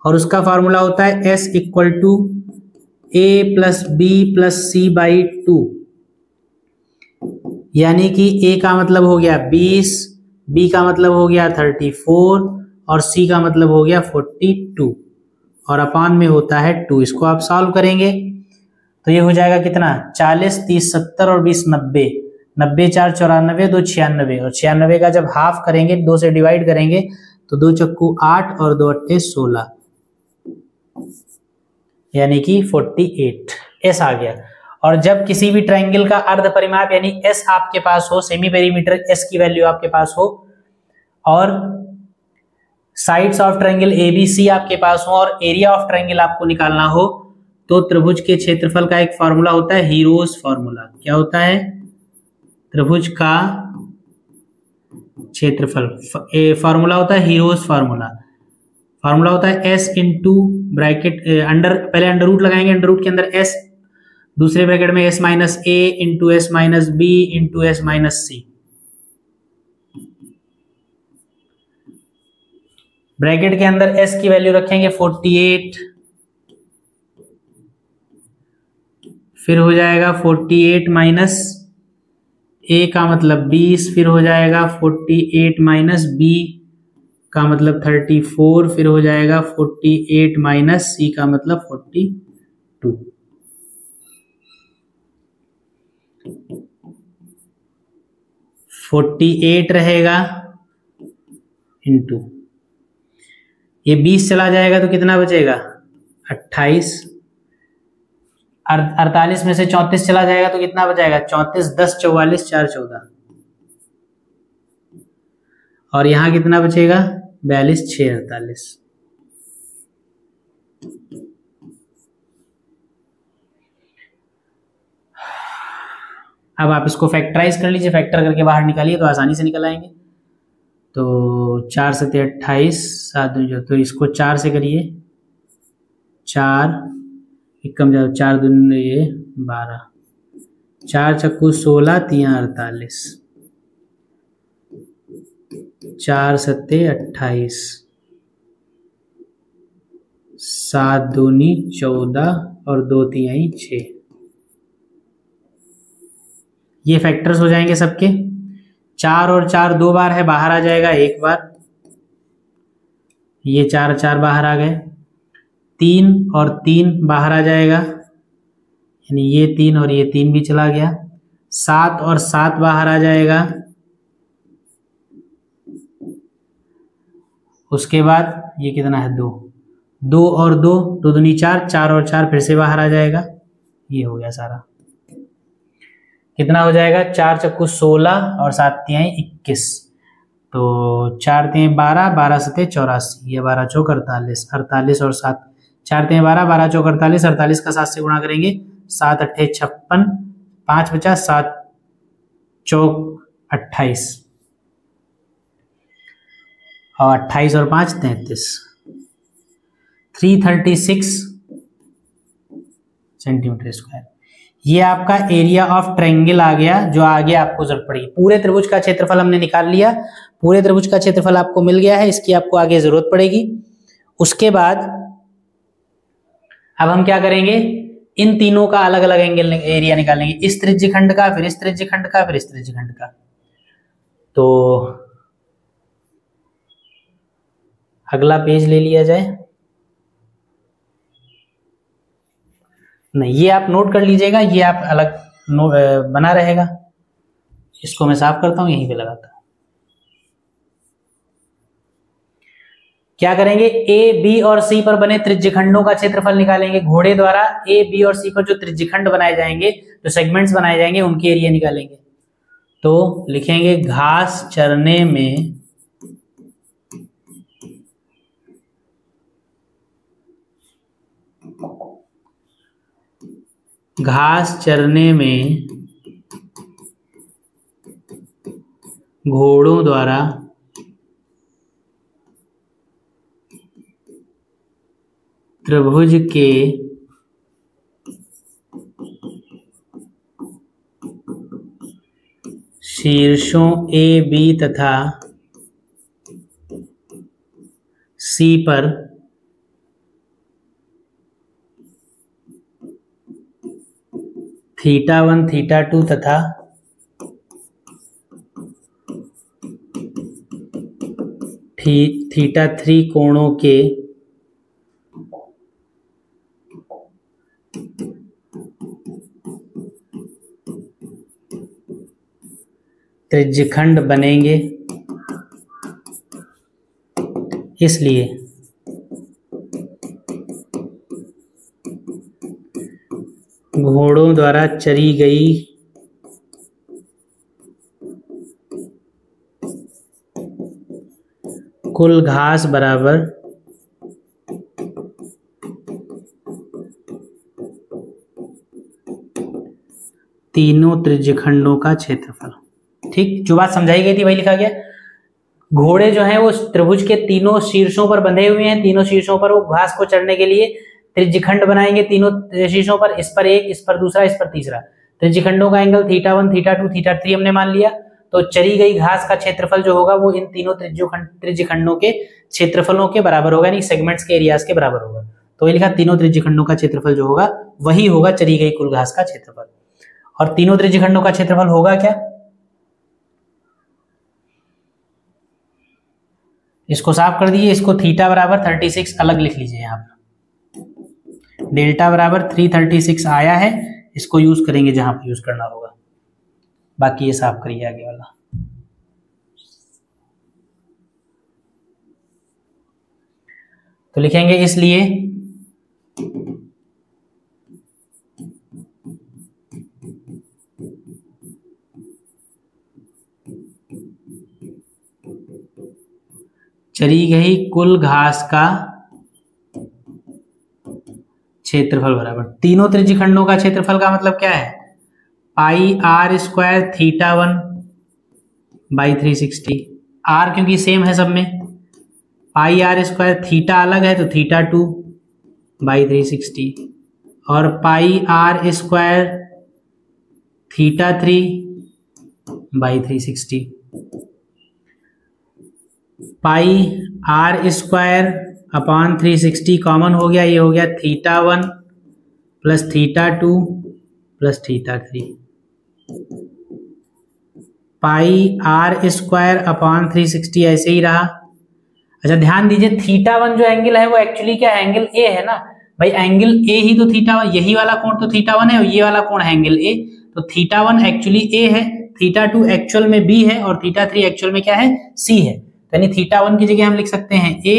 और उसका फॉर्मूला होता है S equal to A plus B plus C by 2। यानी कि A का मतलब हो गया 20, B का मतलब हो गया 34 और C का मतलब हो गया 42 और अपान में होता है 2। इसको आप सॉल्व करेंगे तो ये हो जाएगा कितना, 40, 30, 70 और 20, 90। 90 4 94, 2 96 और 96 का जब हाफ करेंगे 2 से डिवाइड करेंगे तो 2 चक्कू 8 और 2 अट्ठे 16, यानी कि 48 एस आ गया। और जब किसी भी ट्रायंगल का अर्ध परिमाप यानी एस आपके पास हो, सेमी पेरीमीटर एस की वैल्यू आपके पास हो, और साइड्स ऑफ ट्रायंगल एबीसी आपके पास हो और एरिया ऑफ ट्रायंगल आपको निकालना हो, तो त्रिभुज के क्षेत्रफल का एक फॉर्मूला होता है हीरोज फॉर्मूला। क्या होता है, त्रिभुज का क्षेत्रफल फॉर्मूला होता है हीरोज फॉर्मूला। फॉर्मूला होता है s इंटू ब्रैकेट अंडर, पहले अंडर रूट लगाएंगे, अंडर रूट के अंदर s, दूसरे ब्रैकेट में s minus a into s minus b into s minus c। Bracket के अंदर s की वैल्यू रखेंगे 48, फिर हो जाएगा 48 माइनस a का मतलब 20, फिर हो जाएगा 48 माइनस b का मतलब 34, फिर हो जाएगा 48 माइनस c का मतलब 42। फोर्टी 48 रहेगा इंटू ये 20 चला जाएगा तो कितना बचेगा 28, 48 में से 34 चला जाएगा तो कितना बचेगा 34, 10 44 4 14, और यहां कितना बचेगा 42 6 48। अब आप इसको फैक्टराइज कर लीजिए, फैक्टर करके बाहर निकालिए तो आसानी से निकल आएंगे। तो 4 सत्ते 28, 7 दूनी जो, तो इसको 4 से करिए, 4 एक कम जाओ, 4 दूनी ये 12, 4 चक्कू 16 3 48, 4 सत्ते 28, 7 दूनी 14 और 2 तिहाई 6। ये फैक्टर्स हो जाएंगे सबके। 4 और 4 2 बार है, बाहर आ जाएगा 1 बार, ये 4 4 बाहर आ गए। 3 और 3 बाहर आ जाएगा, यानी ये 3 और ये 3 भी चला गया। 7 और 7 बाहर आ जाएगा। उसके बाद ये कितना है 2, 2 और 2 2 दूनी 4, 4 और 4 फिर से बाहर आ जाएगा। ये हो गया सारा, कितना हो जाएगा 4 चक्कू 16 और 7 तिहाई 21, तो 4 तिहाई 12, 12 सत्ते 84, ये 12 चौक 48, 48 और 7, 4 तिहाई 12, 12 चौक 48, 48 का 7 से गुणा करेंगे, 7 अट्ठे 56, 5 बचा, 7 चौक 28 और 28 और 5 33, 336 सेंटीमीटर स्क्वायर। ये आपका एरिया ऑफ ट्रायंगल आ गया, जो आगे आपको जरूरत पड़ेगी। पूरे त्रिभुज का क्षेत्रफल हमने निकाल लिया, पूरे त्रिभुज का क्षेत्रफल आपको मिल गया है, इसकी आपको आगे जरूरत पड़ेगी। उसके बाद अब हम क्या करेंगे, इन तीनों का अलग अलग एंगल एरिया निकालेंगे, इस त्रिज्यखंड का, फिर इस त्रिज्यखंड का, फिर इस त्रिज्यखंड का। तो अगला पेज ले लिया जाए, नहीं ये आप नोट कर लीजिएगा, ये आप अलग बना रहेगा। इसको मैं साफ करता हूं, यहीं पे लगाता हूं। क्या करेंगे, ए बी और सी पर बने त्रिज्यखंडों का क्षेत्रफल निकालेंगे। घोड़े द्वारा ए बी और सी पर जो त्रिज्यखंड बनाए जाएंगे, जो सेगमेंट्स बनाए जाएंगे, उनके एरिया निकालेंगे। तो लिखेंगे घास चरने में घोड़ों द्वारा त्रिभुज के शीर्षों ए बी तथा सी पर θ1 θ2 तथा θ3 कोणों के त्रिज्यखंड बनेंगे। इसलिए घोड़ों द्वारा चरी गई कुल घास बराबर तीनों त्रिज्यखंडों का क्षेत्रफल। ठीक, जो बात समझाई गई थी वही लिखा गया। घोड़े जो हैं वो त्रिभुज के तीनों शीर्षों पर बंधे हुए हैं, तीनों शीर्षों पर वो घास को चढ़ने के लिए त्रिज्यखंड बनाएंगे, तीनों शीर्षों पर, इस पर एक, इस पर दूसरा, इस पर तीसरा। त्रिज्यखंडों का एंगल θ1, θ2, θ3 हमने मान लिया। तो चरी गई घास का क्षेत्रफल जो होगा वो इन तीनों त्रिज्यखंडों के क्षेत्रफलों के बराबर होगा, यानी सेगमेंट्स के एरियाज के बराबर होगा। तो ये लिखा तीनों त्रिज्यखंडों का क्षेत्रफल जो होगा वही होगा चरी गई कुल घास का क्षेत्रफल। और तीनों त्रिज्यखंडों का क्षेत्रफल होगा क्या, इसको साफ कर दीजिए। इसको थीटा बराबर 36 अलग लिख लीजिए, यहाँ पर डेल्टा बराबर 336 आया है, इसको यूज करेंगे जहां पर यूज करना होगा। बाकी ये साफ करिए आगे वाला। तो लिखेंगे इसलिए चरी गई कुल घास का क्षेत्रफल बराबर तीनों त्रिज्यखंडों का क्षेत्रफल का मतलब क्या है, पाई r स्क्वायर θ1 बाई 360। r क्योंकि सेम है सब में, पाई r स्क्वायर, थीटा अलग है तो θ2 बाई 360, और pi r square θ3 by 360। Pi r square upon 360 common हो गया, ये हो गया θ1 plus θ2 plus θ3। Pi r square upon 360 ऐसे ही रहा। अच्छा ध्यान दीजिए, θ1 जो एंगल है वो एक्चुअली क्या है, एंगल ए है ना भाई, एंगल ए ही तो θ1, यही वाला कोण तो θ1 है और ये वाला कोण है एंगल ए, तो θ1 एक्चुअली ए है, θ2 एक्चुअल में बी है और θ3 एक्चुअल में क्या है, सी है। यानी θ1 की जगह हम लिख सकते हैं a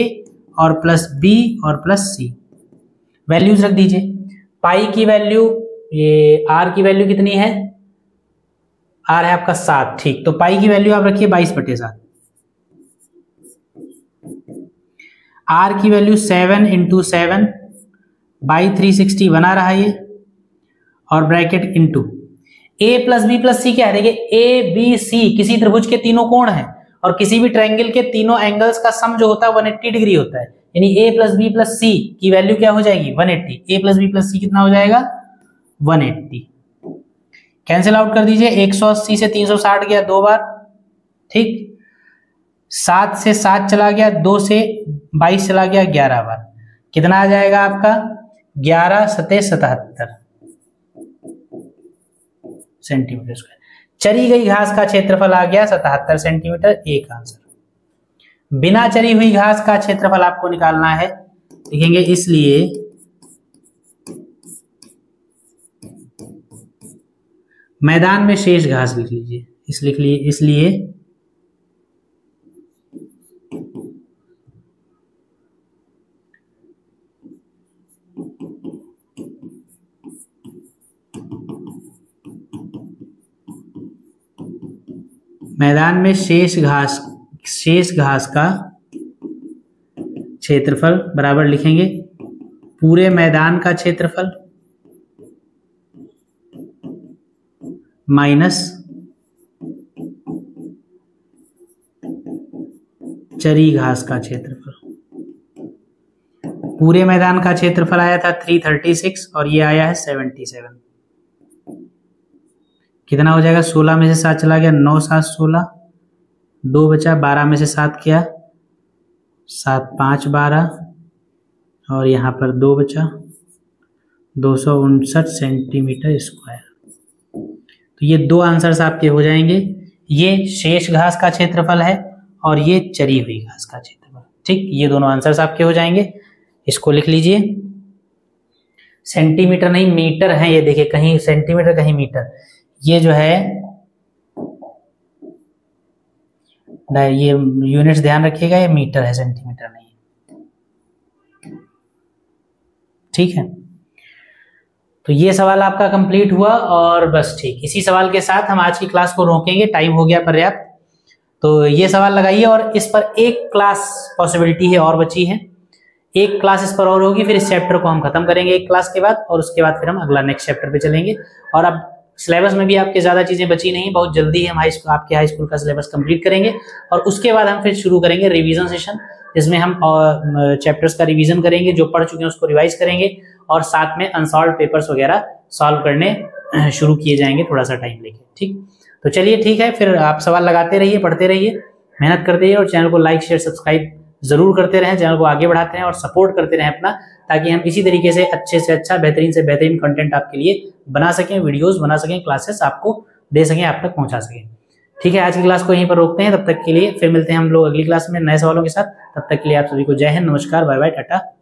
और प्लस b और प्लस c। वैल्यूज रख दीजिए। पाई की वैल्यू, ये r की वैल्यू कितनी है, r है आपका 7, ठीक, तो पाई की वैल्यू आप रखिए 22/7। r की वैल्यू 7 × 7 बाई 360 बना रहा है ये, और bracket into a plus B plus C क्या है, देखिए a b c किसी त्रिभुज के तीनों कोण हैं और किसी भी ट्रायंगल के तीनों एंगल्स का सम जो होता है 180 डिग्री होता है, यानी a प्लस बी प्लस सी की वैल्यू क्या हो जाएगी 180। a प्लस बी प्लस सी कितना हो जाएगा 180। कैंसिल आउट कर दीजिए, 180 से 360 गया 2 बार, ठीक, 7 से 7 चला गया, 2 से 22 चला गया 11 बार, कितना आ जाएगा आपका 11 × 77 सेंटीमीटर स्क्वायर। चरी गई घास का क्षेत्रफल आ गया 77 सेंटीमीटर, एक आंसर। बिना चरी हुई घास का क्षेत्रफल आपको निकालना है, लिखेंगे इसलिए मैदान में शेष घास लिख लीजिए, इसलिए मैदान में शेष घास का क्षेत्रफल बराबर लिखेंगे पूरे मैदान का क्षेत्रफल माइनस चरी घास का क्षेत्रफल। पूरे मैदान का क्षेत्रफल आया था 336 और ये आया है 77। कितना हो जाएगा, 16 में से 7 चला गया, 9 7 16, 2 बचा, 12 में से 7 किया, 7 5 12, और यहाँ पर 2 बचा, 259 सेंटीमीटर स्क्वायर। तो ये 2 आंसर्स आपके हो जाएंगे, ये शेष घास का क्षेत्रफल है और ये चरी हुई घास का क्षेत्रफल, ठीक, ये दोनों आंसर्स आपके हो जाएंगे। इसको लिख लीजिए, सेंटीमीटर नहीं मीटर है ये, देखिए कहीं सेंटीमीटर कहीं मीटर, ये जो है ये यूनिट्स ध्यान रखिएगा, ये मीटर है सेंटीमीटर नहीं, ठीक है। तो ये सवाल आपका कंप्लीट हुआ और बस ठीक, इसी सवाल के साथ हम आज की क्लास को रोकेंगे, टाइम हो गया पर्याप्त। तो ये सवाल लगाइए और इस पर एक क्लास पॉसिबिलिटी है और बची है, एक क्लास इस पर और होगी, फिर इस चैप्टर को हम खत्म करेंगे एक क्लास के बाद, और उसके बाद फिर हम अगला नेक्स्ट चैप्टर पे चलेंगे। और अब सिलेबस में भी आपके ज़्यादा चीज़ें बची नहीं, बहुत जल्दी हम आपके हाई स्कूल का सिलेबस कंप्लीट करेंगे और उसके बाद हम फिर शुरू करेंगे रिवीजन सेशन, जिसमें हम चैप्टर्स का रिवीजन करेंगे, जो पढ़ चुके हैं उसको रिवाइज करेंगे और साथ में अनसॉल्व पेपर्स वगैरह सॉल्व करने शुरू किए जाएंगे थोड़ा सा टाइम लेके। ठीक, तो चलिए ठीक है, फिर आप सवाल लगाते रहिए, पढ़ते रहिए, मेहनत करते रहिए और चैनल को लाइक शेयर सब्सक्राइब जरूर करते रहें, चैनल को आगे बढ़ाते रहें और सपोर्ट करते रहें अपना, ताकि हम इसी तरीके से अच्छे से अच्छा, बेहतरीन से बेहतरीन कंटेंट आपके लिए बना सकें, वीडियोस बना सकें, क्लासेस आपको दे सकें, आप तक पहुंचा सकें। ठीक है, आज की क्लास को यहीं पर रोकते हैं, तब तक के लिए फिर मिलते हैं हम लोग अगली क्लास में नए सवालों के साथ। तब तक के लिए आप सभी को जय हिंद, नमस्कार, बाय बाय, टाटा।